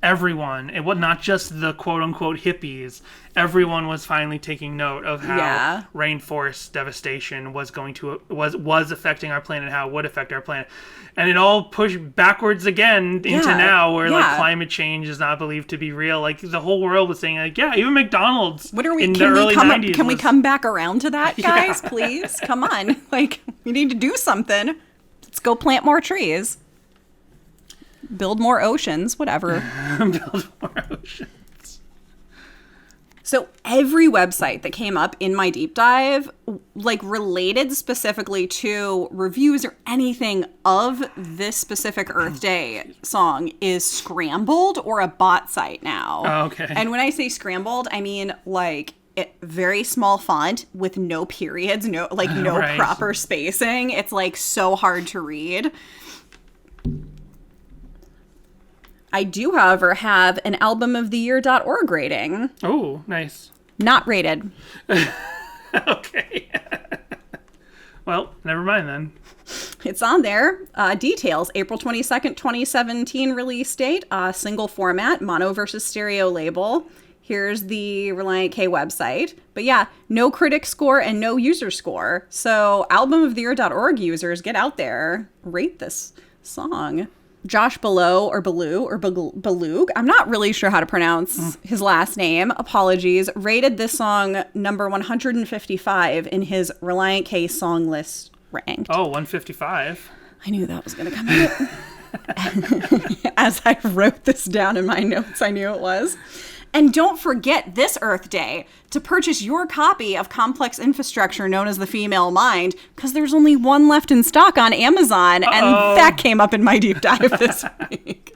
everyone, it was not just the quote-unquote hippies, everyone was finally taking note of how rainforest devastation was affecting our planet, how it would affect our planet. And it all pushed backwards again into now, where like climate change is not believed to be real. Like the whole world was saying, like, even McDonald's. What are we? In the early 90s can we come back around to that, guys? Please, come on. Like, we need to do something. Let's go plant more trees, build more oceans, whatever. Build more oceans. So every website that came up in my deep dive, like related specifically to reviews or anything of this specific Earth Day song, is scrambled or a bot site now. Oh, okay. And when I say scrambled, I mean like very small font with no periods, no proper spacing. It's like so hard to read. I do, however, have an albumoftheyear.org rating. Oh, nice. Not rated. Okay. Well, never mind then. It's on there. Details: April 22nd, 2017 release date. Single format, mono versus stereo label. Here's the Relient K website. But yeah, no critic score and no user score. So albumoftheyear.org users, get out there. Rate this song. Josh Baloo, I'm not really sure how to pronounce his last name. Apologies. Rated this song number 155 in his Relient K song list ranked. Oh, 155. I knew that was going to come out. As I wrote this down in my notes, I knew it was. And don't forget this Earth Day to purchase your copy of Complex Infrastructure known as The Female Mind, because there's only one left in stock on Amazon, and that came up in my deep dive this week.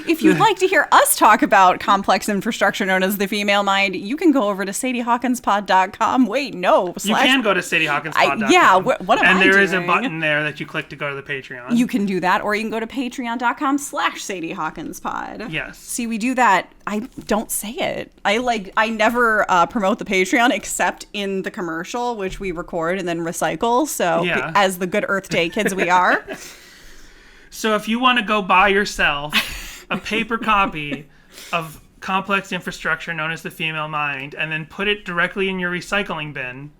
If you'd like to hear us talk about complex infrastructure known as the female mind, you can go over to sadiehawkinspod.com. Wait, no. You can go to sadiehawkinspod.com. Yeah, what am I doing? And there is a button there that you click to go to the Patreon. You can do that, or you can go to patreon.com/sadiehawkinspod. Yes. See, we do that. I don't say it. I never promote the Patreon except in the commercial, which we record and then recycle. So as the good Earth Day kids we are. So if you want to go buy yourself a paper copy of complex infrastructure known as the female mind and then put it directly in your recycling bin,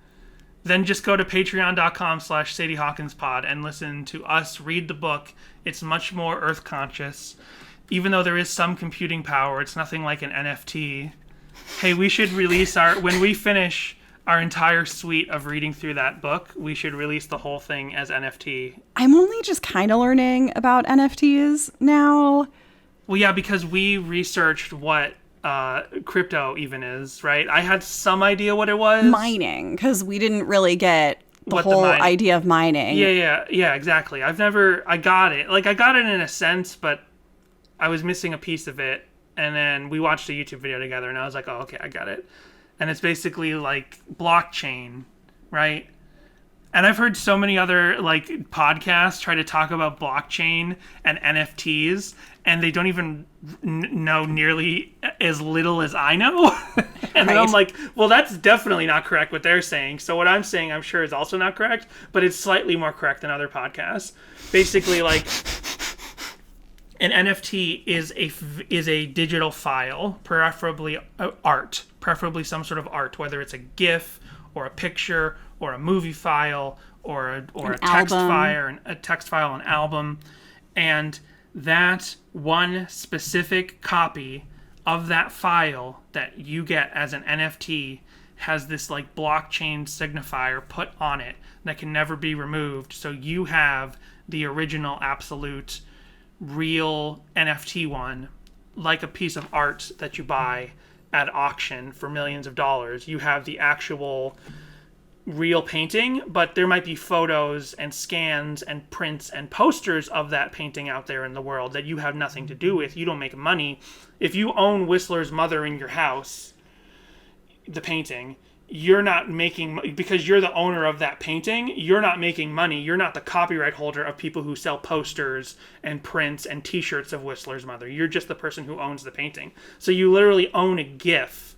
then just go to patreon.com/sadiehawkinspod and listen to us read the book. It's much more earth conscious. Even though there is some computing power, it's nothing like an NFT. Hey, we should release when we finish our entire suite of reading through that book, we should release the whole thing as NFT. I'm only just kind of learning about NFTs now. Well, yeah, because we researched what crypto even is, right? I had some idea what it was. Mining, because we didn't really get the whole idea of mining. Yeah, exactly. I got it. Like, I got it in a sense, but I was missing a piece of it. And then we watched a YouTube video together, and I was like, oh, okay, I got it. And it's basically like blockchain, right? And I've heard so many other like podcasts try to talk about blockchain and NFTs, and they don't even know nearly as little as I know. And then I'm like, well, that's definitely not correct what they're saying. So what I'm saying, I'm sure, is also not correct, but it's slightly more correct than other podcasts. Basically, like, an NFT is a digital file, preferably art, preferably some sort of art, whether it's a GIF or a picture or a movie file or a text file, an album, and that one specific copy of that file that you get as an NFT has this like blockchain signifier put on it that can never be removed. So you have the original absolute real NFT one, like a piece of art that you buy at auction for millions of dollars. You have the actual real painting, but there might be photos and scans and prints and posters of that painting out there in the world that you have nothing to do with. You don't make money. If you own Whistler's Mother in your house, the painting, you're not making, because you're the owner of that painting, you're not making money. You're not the copyright holder of people who sell posters and prints and t-shirts of Whistler's Mother. You're just the person who owns the painting. So you literally own a GIF,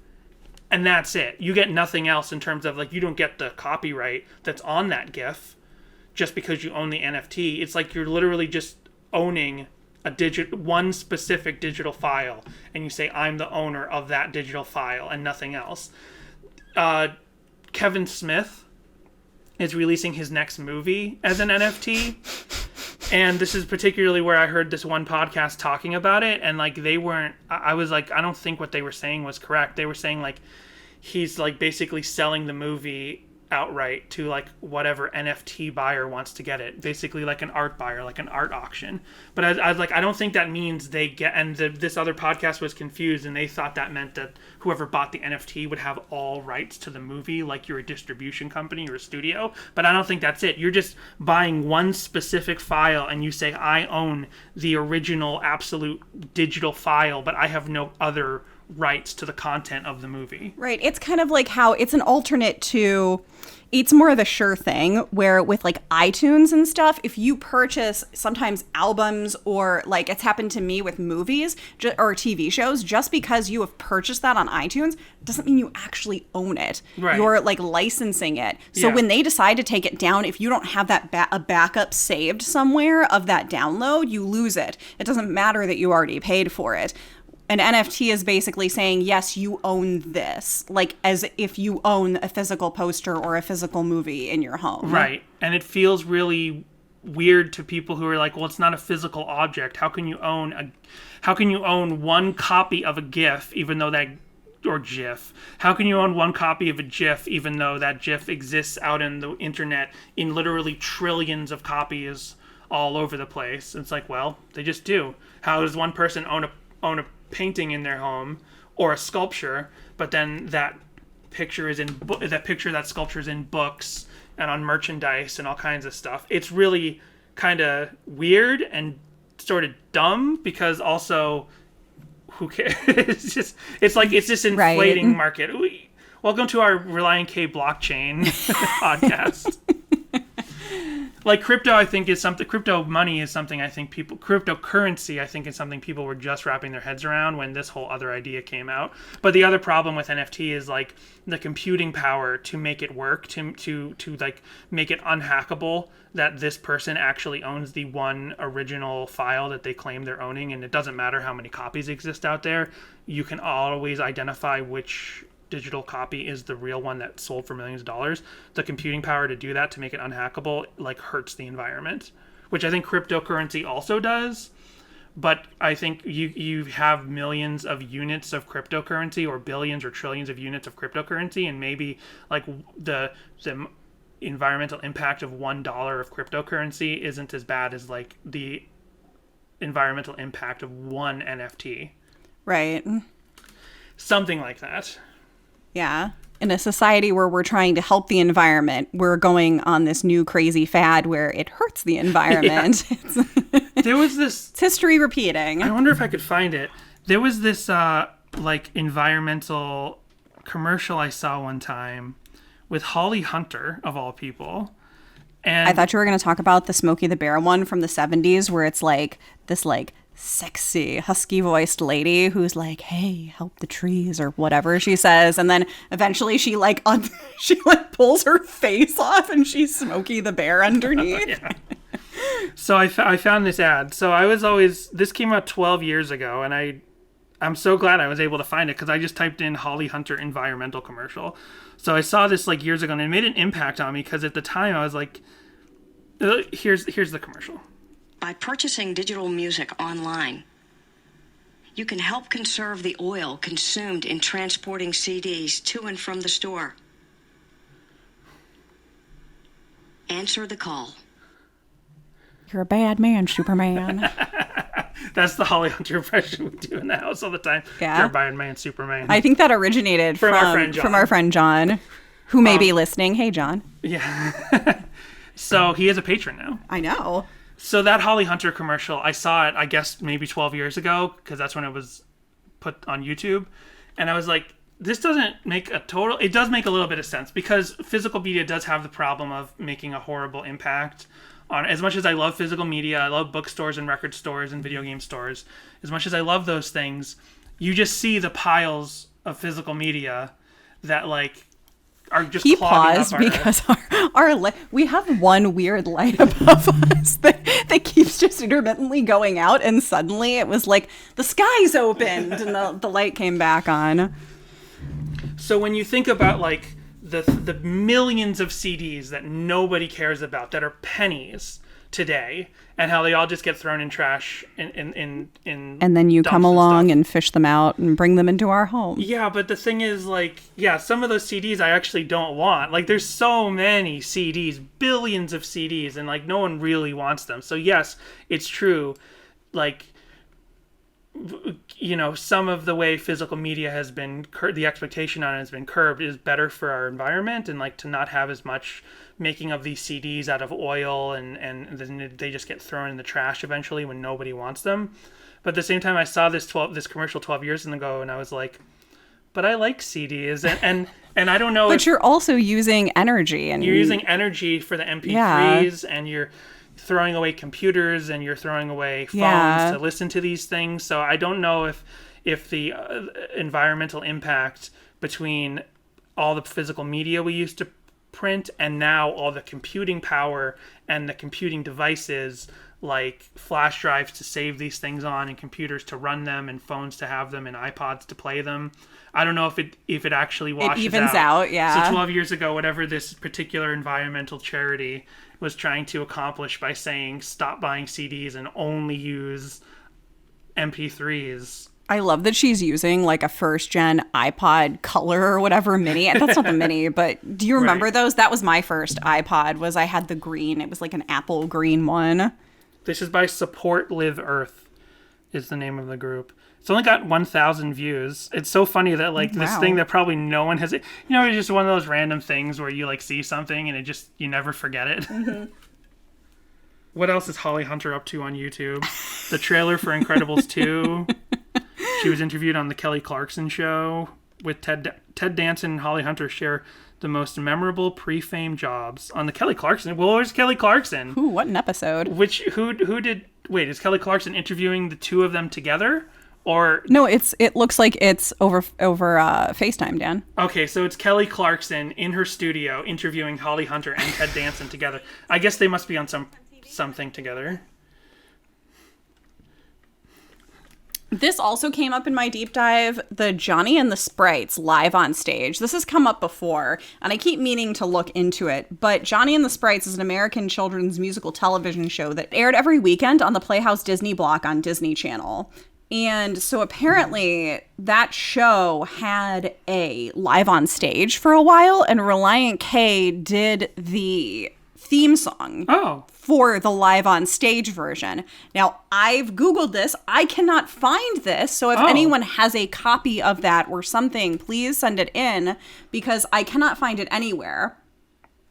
and that's it. You get nothing else in terms of, like, you don't get the copyright that's on that GIF just because you own the NFT. It's like you're literally just owning one specific digital file, and you say, I'm the owner of that digital file and nothing else. Kevin Smith is releasing his next movie as an NFT, and this is particularly where I heard this one podcast talking about it, and like I was like, I don't think what they were saying was correct. They were saying like he's like basically selling the movie outright to like whatever NFT buyer wants to get it, basically like an art buyer, like an art auction. But I was like, I don't think that means they get, and this other podcast was confused, and they thought that meant that whoever bought the NFT would have all rights to the movie, like you're a distribution company or a studio. But I don't think that's it. You're just buying one specific file, and you say, I own the original absolute digital file, but I have no other rights to the content of the movie. Right. It's kind of like how it's an alternate to, it's more of a sure thing where with like iTunes and stuff, if you purchase sometimes albums or like it's happened to me with movies or TV shows, just because you have purchased that on iTunes doesn't mean you actually own it. Right. You're like licensing it. So when they decide to take it down, if you don't have that a backup saved somewhere of that download, you lose it. It doesn't matter that you already paid for it. An NFT is basically saying, yes, you own this, like as if you own a physical poster or a physical movie in your home. Right. And it feels really weird to people who are like, well, it's not a physical object. How can you own one copy of a GIF even though that, or GIF? How can you own one copy of a GIF even though that GIF exists out in the internet in literally trillions of copies all over the place? It's like, well, they just do. How does one person own a painting in their home or a sculpture, but then that picture is that sculpture is in books and on merchandise and all kinds of stuff? It's really kind of weird and sort of dumb because also who cares? It's just inflating market. Welcome to our Relient K blockchain podcast. Like crypto, I think is something. Crypto money is something I think people. Cryptocurrency, I think, is something people were just wrapping their heads around when this whole other idea came out. But the other problem with NFT is like the computing power to make it work, to like make it unhackable. That this person actually owns the one original file that they claim they're owning, and it doesn't matter how many copies exist out there. You can always identify which digital copy is the real one that sold for millions of dollars. The computing power to do that, to make it unhackable, like hurts the environment, which I think cryptocurrency also does. But I think you have millions of units of cryptocurrency, or billions or trillions of units of cryptocurrency, and maybe like the environmental impact of $1 of cryptocurrency isn't as bad as like the environmental impact of one NFT. Right. Something like that. Yeah. In a society where we're trying to help the environment, we're going on this new crazy fad where it hurts the environment. Yeah. There was this... It's history repeating. I wonder if I could find it. There was this like environmental commercial I saw one time with Holly Hunter, of all people. And I thought you were going to talk about the Smokey the Bear one from the 70s, where it's like this like sexy husky voiced lady who's like, hey, help the trees, or whatever she says, and then eventually she like pulls her face off and she's Smokey the Bear underneath. Yeah. So I found this ad. So I was always, this came out 12 years ago, and I'm so glad I was able to find it because I just typed in Holly Hunter environmental commercial. So I saw this like years ago, and it made an impact on me because at the time I was like, here's the commercial. By purchasing digital music online, you can help conserve the oil consumed in transporting CDs to and from the store. Answer the call. You're a bad man, Superman. That's the Holly Hunter impression we do in the house all the time. Yeah. You're a bad man, Superman. I think that originated from our friend John, who may be listening. Hey, John. Yeah. So he is a patron now. I know. So that Holly Hunter commercial, I saw it, I guess, maybe 12 years ago, because that's when it was put on YouTube. And I was like, this doesn't make it does make a little bit of sense, because physical media does have the problem of making a horrible impact on, as much as I love physical media, I love bookstores and record stores and video game stores, as much as I love those things, you just see the piles of physical media that like are just he clogging paused up because our we have one weird light above us that keeps just intermittently going out, and suddenly it was like the skies opened and the light came back on. So when you think about like the millions of CDs that nobody cares about, that are pennies today, and how they all just get thrown in trash in and then you come along and fish them out and bring them into our home. Yeah, but the thing is, like, yeah, some of those CDs I actually don't want. Like, there's so many CDs, billions of CDs, and like no one really wants them. So yes, it's true. Like, you know, some of the way physical media has been the expectation on it has been curbed is better for our environment, and like to not have as much making of these CDs out of oil, and then they just get thrown in the trash eventually when nobody wants them. But at the same time, I saw this commercial 12 years ago, and I was like, but I like CDs, and I don't know. But you're also using energy, and you're using energy for the MP3s, and you're throwing away computers, and you're throwing away phones to listen to these things. So I don't know if the environmental impact between all the physical media we used to print and now all the computing power and the computing devices like flash drives to save these things on, and computers to run them, and phones to have them, and iPods to play them. I don't know if it actually washes it evens out. Yeah. So 12 years ago, whatever this particular environmental charity was trying to accomplish by saying stop buying CDs and only use MP3s. I love that she's using like a first gen iPod Color or whatever mini. That's not the mini, but do you remember those? That was my first iPod. I had the green. It was like an apple green one. This is by Support Live Earth is the name of the group. It's only got 1,000 views. It's so funny that like this thing that probably no one has, you know, it's just one of those random things where you like see something and you never forget it. Mm-hmm. What else is Holly Hunter up to on YouTube? The trailer for Incredibles 2. She was interviewed on the Kelly Clarkson Show with Ted Danson and Holly Hunter share the most memorable pre-fame jobs on the Kelly Clarkson. Well, where's Kelly Clarkson? Ooh, what an episode. Who did... Wait, is Kelly Clarkson interviewing the two of them together? Or... No, it looks like it's over FaceTime, Dan. Okay, so it's Kelly Clarkson in her studio interviewing Holly Hunter and Ted Danson together. I guess they must be on something together. This also came up in my deep dive, the Johnny and the Sprites live on stage. This has come up before, and I keep meaning to look into it. But Johnny and the Sprites is an American children's musical television show that aired every weekend on the Playhouse Disney block on Disney Channel. And so apparently that show had a live on stage for a while, and Relient K did the theme song for the live on stage version. Now, I've Googled this. I cannot find this. So if anyone has a copy of that or something, please send it in, because I cannot find it anywhere.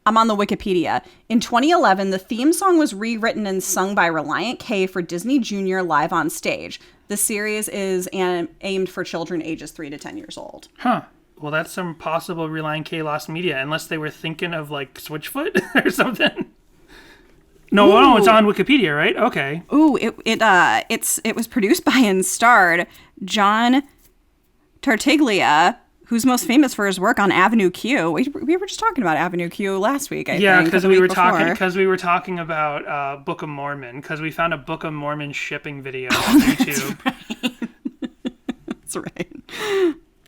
I'm on the Wikipedia. In 2011, the theme song was rewritten and sung by Relient K for Disney Junior live on stage. The series is aimed for children ages 3 to 10 years old. Huh. Well, that's some possible Relient K lost media, unless they were thinking of, like, Switchfoot or something. No, it's on Wikipedia, right? Okay. Ooh, it was produced by and starred John Tartaglia, who's most famous for his work on Avenue Q. We were just talking about Avenue Q last week, I think. Yeah, because we were talking about Book of Mormon, because we found a Book of Mormon shipping video on YouTube. That's right.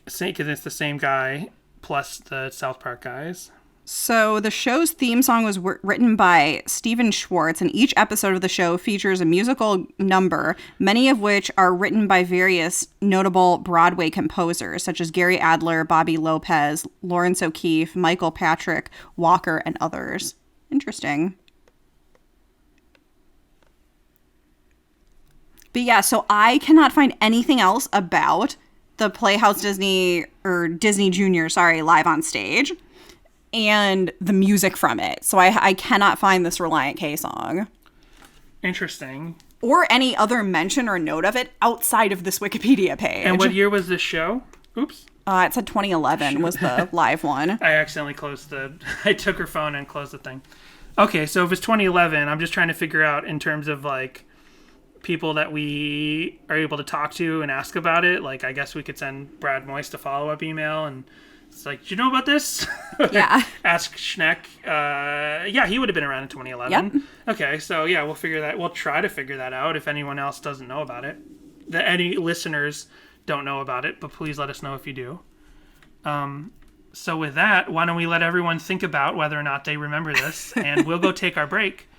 Because it's the same guy plus the South Park guys. So the show's theme song was written by Stephen Schwartz, and each episode of the show features a musical number, many of which are written by various notable Broadway composers, such as Gary Adler, Bobby Lopez, Lawrence O'Keefe, Michael Patrick Walker, and others. Interesting. But yeah, so I cannot find anything else about the Playhouse Disney Junior, live on stage, and the music from it. So I cannot find this Relient K song. Interesting. Or any other mention or note of it outside of this Wikipedia page. And what year was this show? Oops. It said 2011 was the live one. I accidentally I took her phone and closed the thing. Okay, so if it's 2011, I'm just trying to figure out in terms of, like, people that we are able to talk to and ask about it. Like, I guess we could send Brad Moist a follow-up email, and it's like, do you know about this? Yeah. Ask Schneck. Yeah, he would have been around in 2011. Yep. Okay, so yeah, we'll try to figure that out if anyone else doesn't know about it. Any listeners don't know about it, but please let us know if you do. So with that, why don't we let everyone think about whether or not they remember this, and we'll go take our break,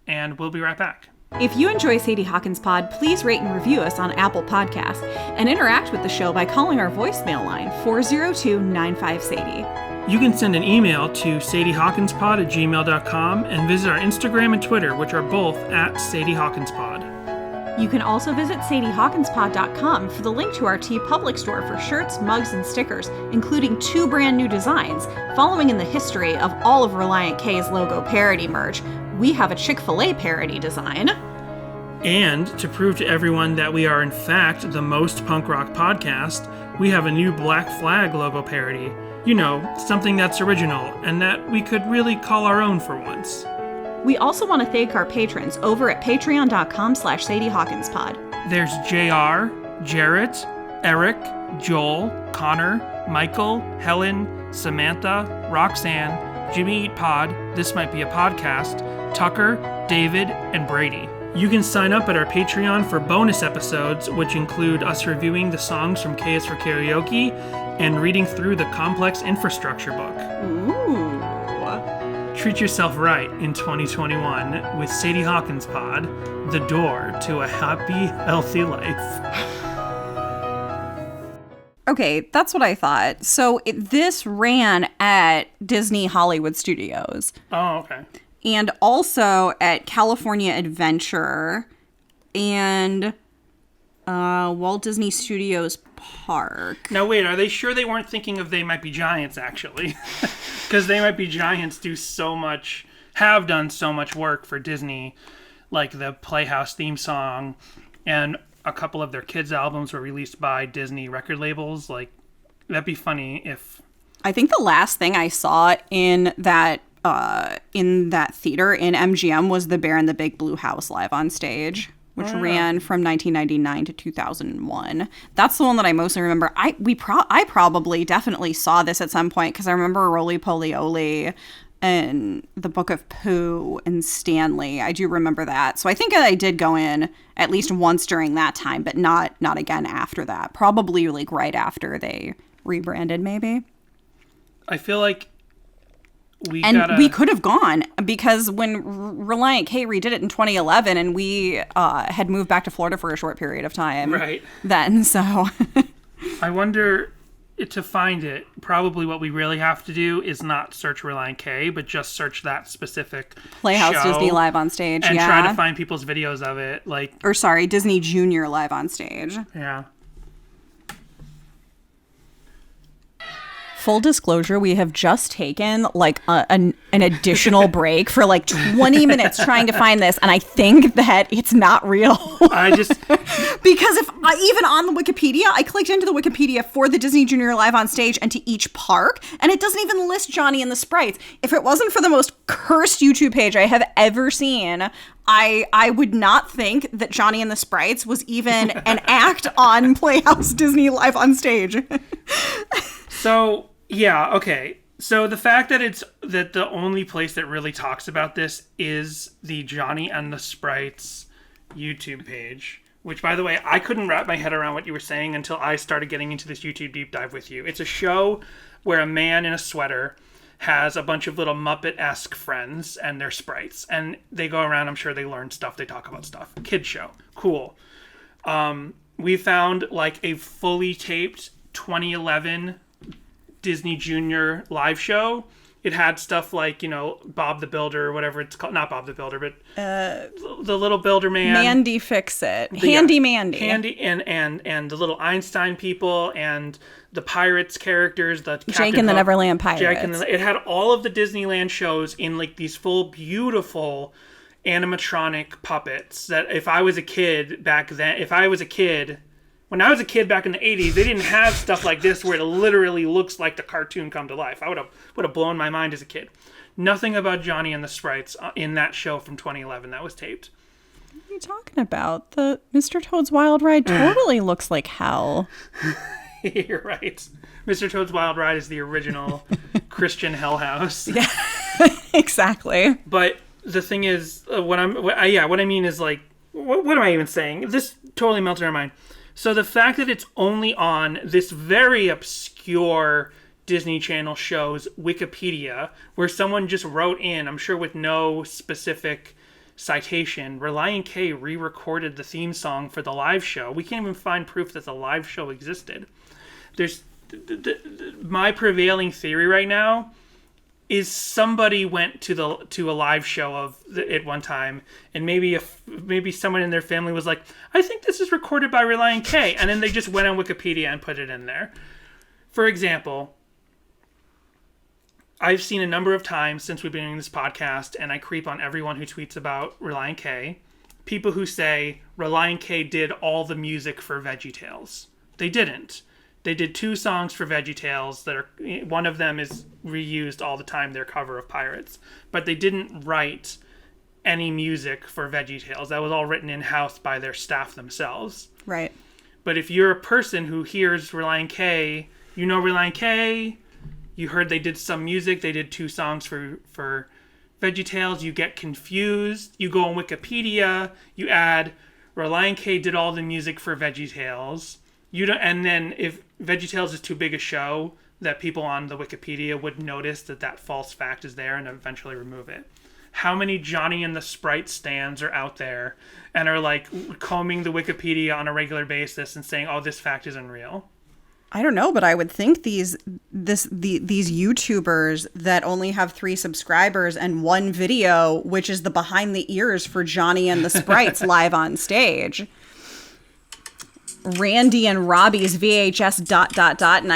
and we'll be right back. If you enjoy Sadie Hawkins Pod, please rate and review us on Apple Podcasts and interact with the show by calling our voicemail line, 402-95-SADIE. You can send an email to sadiehawkinspod@gmail.com and visit our Instagram and Twitter, which are both at Sadie Hawkins Pod. You can also visit sadiehawkinspod.com for the link to our TeePublic store for shirts, mugs, and stickers, including 2 brand new designs. Following in the history of all of Relient K's logo parody merch, we have a Chick-fil-A parody design. And to prove to everyone that we are in fact the most punk rock podcast, we have a new Black Flag logo parody. You know, something that's original and that we could really call our own for once. We also want to thank our patrons over at patreon.com/SadieHawkinsPod. There's JR, Jarrett, Eric, Joel, Conor, Michael, Helen, Samantha, Roxanne, Jimmy Eat Pod, This Might Be a Podcast, Tucker, David, and Brady. You can sign up at our Patreon for bonus episodes, which include us reviewing the songs from K is for Karaoke and reading through the Complex Infrastructure book. Ooh. Treat yourself right in 2021 with Sadie Hawkins Pod, the door to a happy, healthy life. Okay, that's what I thought. So this ran at Disney Hollywood Studios. Oh, okay. And also at California Adventure and Walt Disney Studios Park. Now, wait, are they sure they weren't thinking of They Might Be Giants, actually? Because They Might Be Giants have done so much work for Disney like the Playhouse theme song, and a couple of their kids' albums were released by Disney record labels. Like, that'd be funny if... I think the last thing I saw in that theater in MGM was The Bear in the Big Blue House live on stage, which ran from 1999 to 2001. That's the one that I mostly remember. I probably definitely saw this at some point because I remember Roly Poly Oly and The Book of Pooh and Stanley. I do remember that. So I think I did go in at least once during that time, but not again after that. Probably like right after they rebranded, maybe. I feel like we could have gone because when Relient K redid it in 2011 and we had moved back to Florida for a short period of time. Right. Then, so... I wonder... To find it, probably what we really have to do is not search Relient K, but just search that specific Playhouse show Disney Live on Stage, and try to find people's videos of it, Disney Junior Live on Stage. Yeah. Full disclosure, we have just taken like an additional break for like 20 minutes trying to find this, and I think that it's not real. Because if even on the Wikipedia, I clicked into the Wikipedia for the Disney Junior Live on Stage and to each park, and it doesn't even list Johnny and the Sprites. If it wasn't for the most cursed YouTube page I have ever seen, I would not think that Johnny and the Sprites was even an act on Playhouse Disney Live on Stage. So... Yeah, okay. So the fact that the only place that really talks about this is the Johnny and the Sprites YouTube page, which, by the way, I couldn't wrap my head around what you were saying until I started getting into this YouTube deep dive with you. It's a show where a man in a sweater has a bunch of little Muppet-esque friends and they're sprites. And they go around, I'm sure they learn stuff, they talk about stuff. Kid show. Cool. We found like a fully taped 2011 Disney Junior live show. It had stuff like, Bob the Builder or whatever it's called. Not Bob the Builder, but the little builder man. Mandy Fix-It. Handy Mandy. Handy and the little Einstein people and the Pirates characters. The Jake and the Neverland Pirates. It had all of the Disneyland shows in like these full beautiful animatronic puppets that if I was a kid back then, when I was a kid back in the 80s, they didn't have stuff like this where it literally looks like the cartoon come to life. I would have blown my mind as a kid. Nothing about Johnny and the Sprites in that show from 2011 that was taped. What are you talking about? The Mr. Toad's Wild Ride totally looks like hell. You're right. Mr. Toad's Wild Ride is the original Christian Hell House. Yeah, exactly. But the thing is, what I mean is like, what am I even saying? This totally melted our mind. So the fact that it's only on this very obscure Disney Channel show's Wikipedia, where someone just wrote in, I'm sure with no specific citation, Relient K re-recorded the theme song for the live show. We can't even find proof that the live show existed. My prevailing theory right now is somebody went to a live show of it one time, and maybe someone in their family was like, I think this is recorded by Relient K, and then they just went on Wikipedia and put it in there. For example, I've seen a number of times since we've been doing this podcast, and I creep on everyone who tweets about Relient K, people who say Relient K did all the music for VeggieTales. They didn't. They did 2 songs for VeggieTales that are, one of them is reused all the time, their cover of Pirates. But they didn't write any music for VeggieTales. That was all written in-house by their staff themselves. Right. But if you're a person who hears Relient K, you know Relient K, you heard they did some music, they did 2 songs for VeggieTales, you get confused, you go on Wikipedia, you add Relient K did all the music for VeggieTales. And then if VeggieTales is too big a show, that people on the Wikipedia would notice that false fact is there and eventually remove it. How many Johnny and the Sprite stands are out there and are like combing the Wikipedia on a regular basis and saying, oh, this fact isn't real? I don't know, but I would think these YouTubers that only have 3 subscribers and 1 video, which is the behind the ears for Johnny and the Sprites live on stage. Randy and Robbie's VHS ... and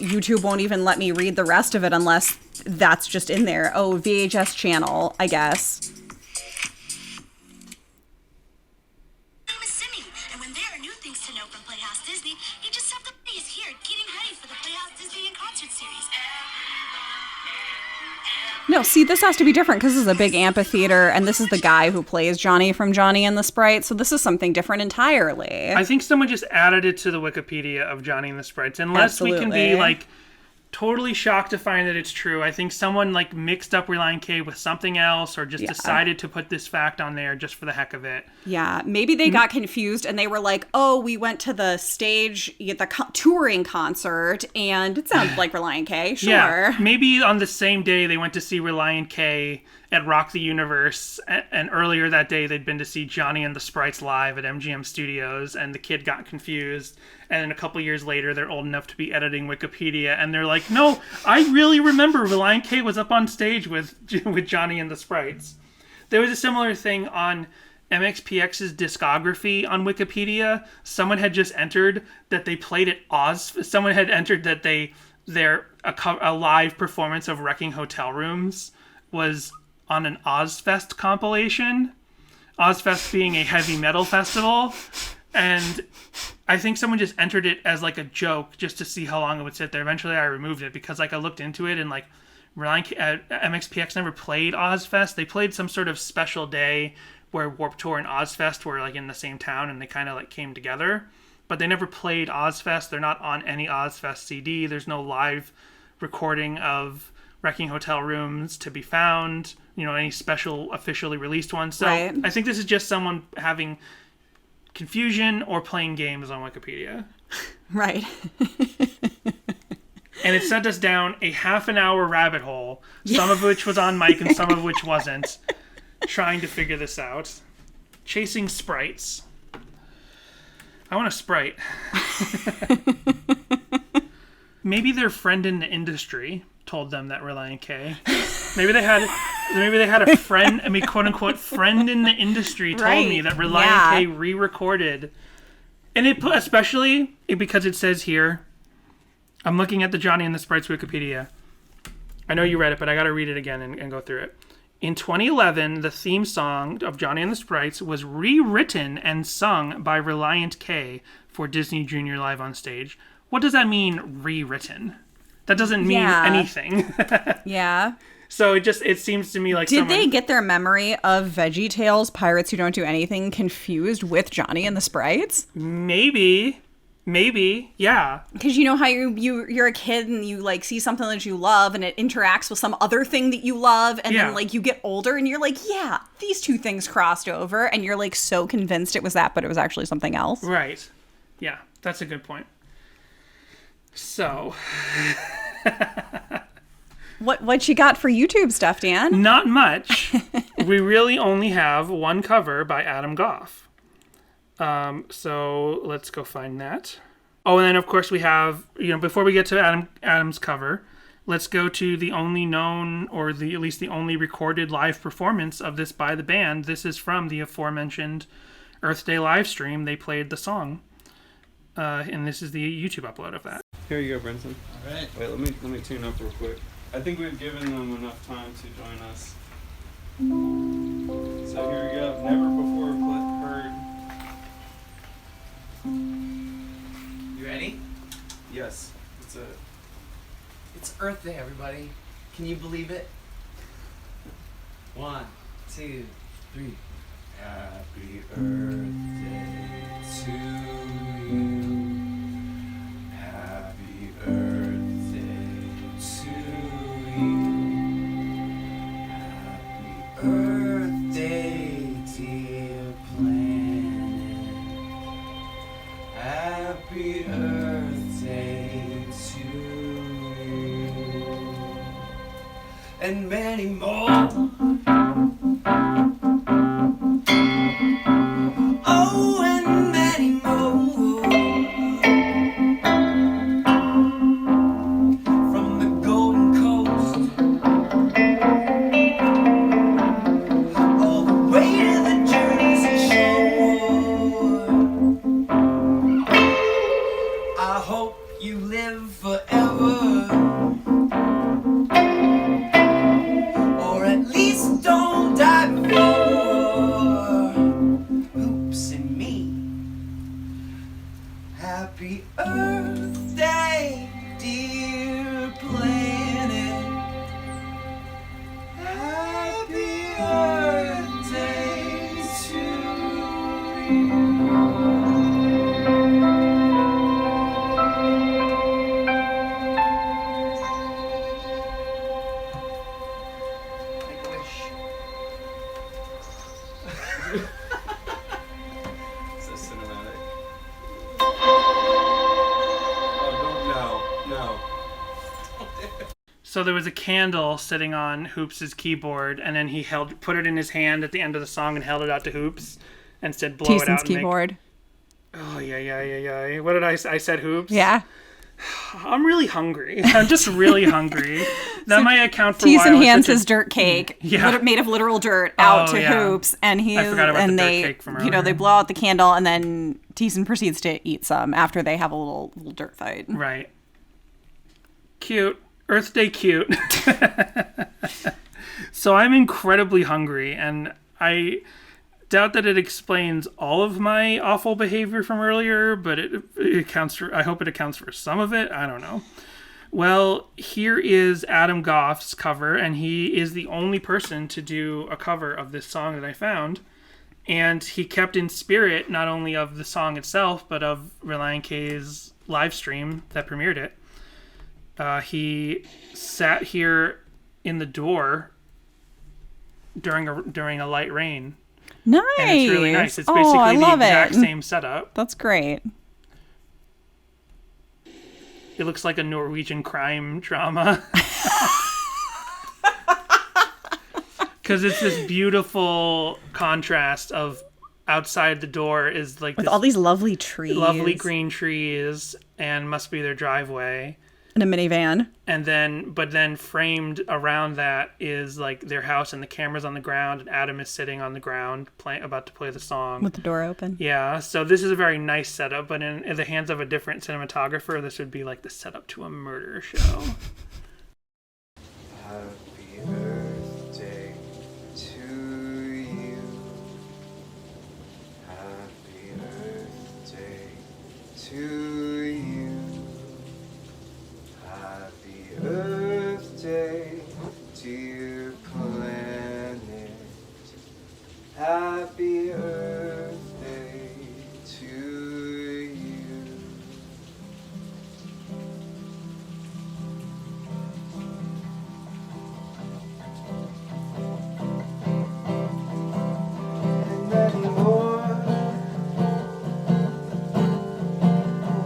YouTube won't even let me read the rest of it unless that's just in there. Oh, VHS channel, I guess. No, see, this has to be different because this is a big amphitheater, and this is the guy who plays Johnny from Johnny and the Sprites, so this is something different entirely. I think someone just added it to the Wikipedia of Johnny and the Sprites. Unless we can be, like, totally shocked to find that it's true. I think someone, like, mixed up Relient K with something else or just decided to put this fact on there just for the heck of it. Yeah, maybe they got confused and they were like, oh, we went to the stage, the touring concert, and it sounds like Relient K, sure. Yeah, maybe on the same day they went to see Relient K at Rock the Universe, and earlier that day they'd been to see Johnny and the Sprites live at MGM Studios, and the kid got confused, and then a couple years later they're old enough to be editing Wikipedia, and they're like, no, I really remember Relient K was up on stage with Johnny and the Sprites. There was a similar thing on MXPX's discography on Wikipedia. Someone had just entered that they played at someone had entered that a live performance of Wrecking Hotel Rooms was on an Ozfest compilation. Ozfest being a heavy metal festival. And I think someone just entered it as like a joke just to see how long it would sit there. Eventually I removed it because like I looked into it and like MXPX never played Ozfest. They played some sort of special day where Warped Tour and Ozfest were like in the same town and they kind of like came together. But they never played Ozfest. They're not on any Ozfest CD. There's no live recording of Wrecking Hotel Rooms to be found, any special officially released ones. So right. I think this is just someone having confusion or playing games on Wikipedia. Right. And it sent us down a half an hour rabbit hole, some of which was on mic and some of which wasn't, trying to figure this out. Chasing sprites. I want a Sprite. Maybe their friend in the industry told them that Relient K. Maybe they had a friend, quote unquote friend in the industry told me that Relient K re-recorded. And especially because it says here, I'm looking at the Johnny and the Sprites Wikipedia. I know you read it, but I got to read it again and go through it. In 2011, the theme song of Johnny and the Sprites was rewritten and sung by Relient K for Disney Junior Live on Stage. What does that mean, rewritten? That doesn't mean anything. Yeah. So it seems to me like Did they get their memory of VeggieTales, Pirates Who Don't Do Anything, confused with Johnny and the Sprites? Maybe, yeah. Because you know how you're a kid and you like see something that you love and it interacts with some other thing that you love, and then like you get older and you're like, yeah, these two things crossed over, and you're like so convinced it was that, but it was actually something else. Right. Yeah, that's a good point. So, what you got for YouTube stuff, Dan? Not much. We really only have one cover by Adam Goff. So let's go find that. Oh, and then of course we have, before we get to Adam's cover, let's go to the only known, or at least the only recorded live performance of this by the band. This is from the aforementioned Earth Day live stream. They played the song, and this is the YouTube upload of that. Here you go, Brenton. All right. Wait, let me tune up real quick. I think we've given them enough time to join us. So here we go. Never before heard. You ready? Yes. It's Earth Day, everybody. Can you believe it? 1, 2, 3. Happy Earth Day to you. Happy Earth Day to you. Happy Earth Day, dear planet. Happy Earth Day to you. And many more. Oh, and many more. From the Golden Coast all the way to the Jersey Shore. I hope you live forever, or at least don't die before. Oops and me. Happy Earth Day, dear planet. So there was a candle sitting on Hoops' keyboard, and then he put it in his hand at the end of the song and held it out to Hoops and said, blow it out. Keyboard. Oh, yeah. What did I said Hoops? Yeah. I'm really hungry. I'm just really hungry. That might account for Teason why hands his dirt cake, made of literal dirt, out to Hoops, and I forgot about the dirt cake from earlier. they blow out the candle, and then Teason proceeds to eat some after they have a little dirt fight. Right. Cute. Earth Day cute. So I'm incredibly hungry, and I doubt that it explains all of my awful behavior from earlier, but it accounts for, I hope it accounts for some of it. I don't know. Well, here is Adam Goff's cover, and he is the only person to do a cover of this song that I found. And he kept in spirit not only of the song itself, but of Relient K's live stream that premiered it. He sat here in the door during a light rain. Nice. And it's really nice. It's basically the exact same setup. That's great. It looks like a Norwegian crime drama. Because it's this beautiful contrast of outside the door is like with all these lovely trees. Lovely green trees, and must be their driveway. In a minivan. And then framed around that is like their house, and the camera's on the ground, and Adam is sitting on the ground about to play the song. With the door open. Yeah, so this is a very nice setup, but in the hands of a different cinematographer, this would be like the setup to a murder show. Happy birthday to you. Happy birthday to you. Happy birthday, dear planet. Happy birthday to you. And many more.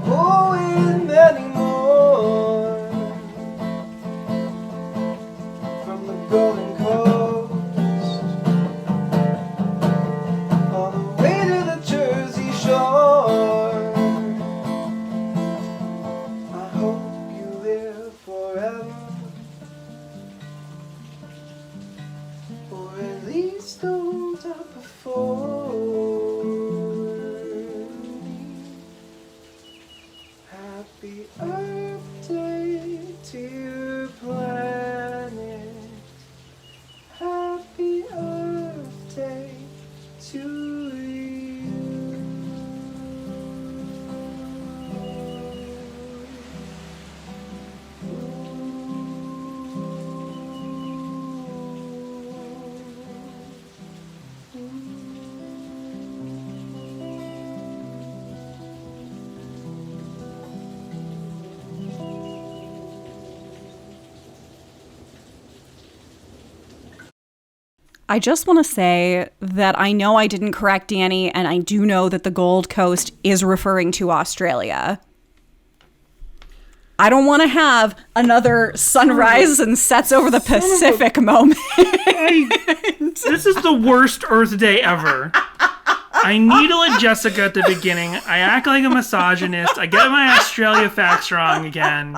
Oh, and many more. From the Golden Coast all the way to the Jersey Shore. I hope you live forever, or at least don't die before me. Happy Earth Day, dear planet. Happy Earth Day to you. I just want to say that I know I didn't correct Danny, and I do know that the Gold Coast is referring to Australia. I don't want to have another sunrise and sets over the Pacific moment. This is the worst Earth Day ever. I needle at Jessica at the beginning. I act like a misogynist. I get my Australia facts wrong again.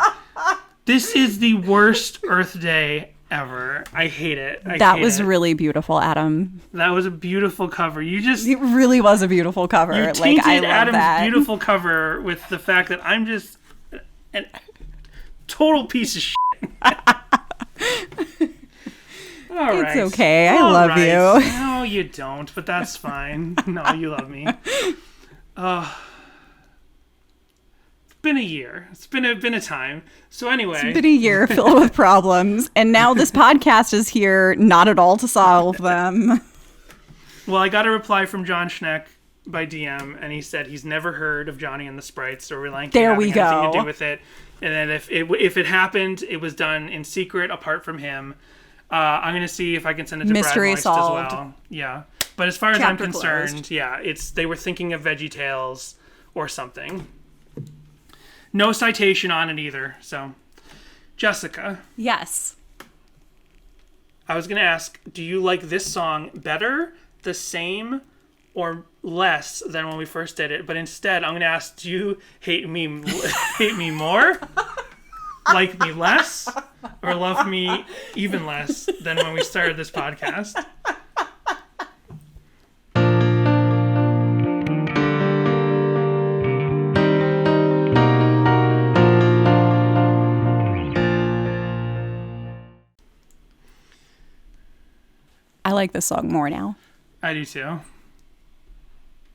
This is the worst Earth Day ever. I hate it. That was really beautiful, Adam. That was a beautiful cover. It really was a beautiful cover. You tainted I love Adam's that. beautiful cover with the fact that I'm just a total piece of shit. All right. It's okay. I love you. No, you don't, but that's fine. No, you love me. It's been a year. It's been a time. So anyway. It's been a year filled with problems, and now this podcast is here not at all to solve them. Well, I got a reply from John Schneck by DM, and he said he's never heard of Johnny and the Sprites or Relient K having anything to do with it. And then if it happened, it was done in secret apart from him. I'm going to see if I can send it to Mystery Brad Moist solved. as well. Yeah. But as far as Chapter I'm concerned, closed. yeah, they were thinking of VeggieTales or something. No citation on it either. So Jessica, Yes. I was going to ask, do you like this song better, the same, or less than when we first did it? But instead, I'm going to ask, do you hate me more, like me less, or love me even less than when we started this podcast? I like this song more now. I do too.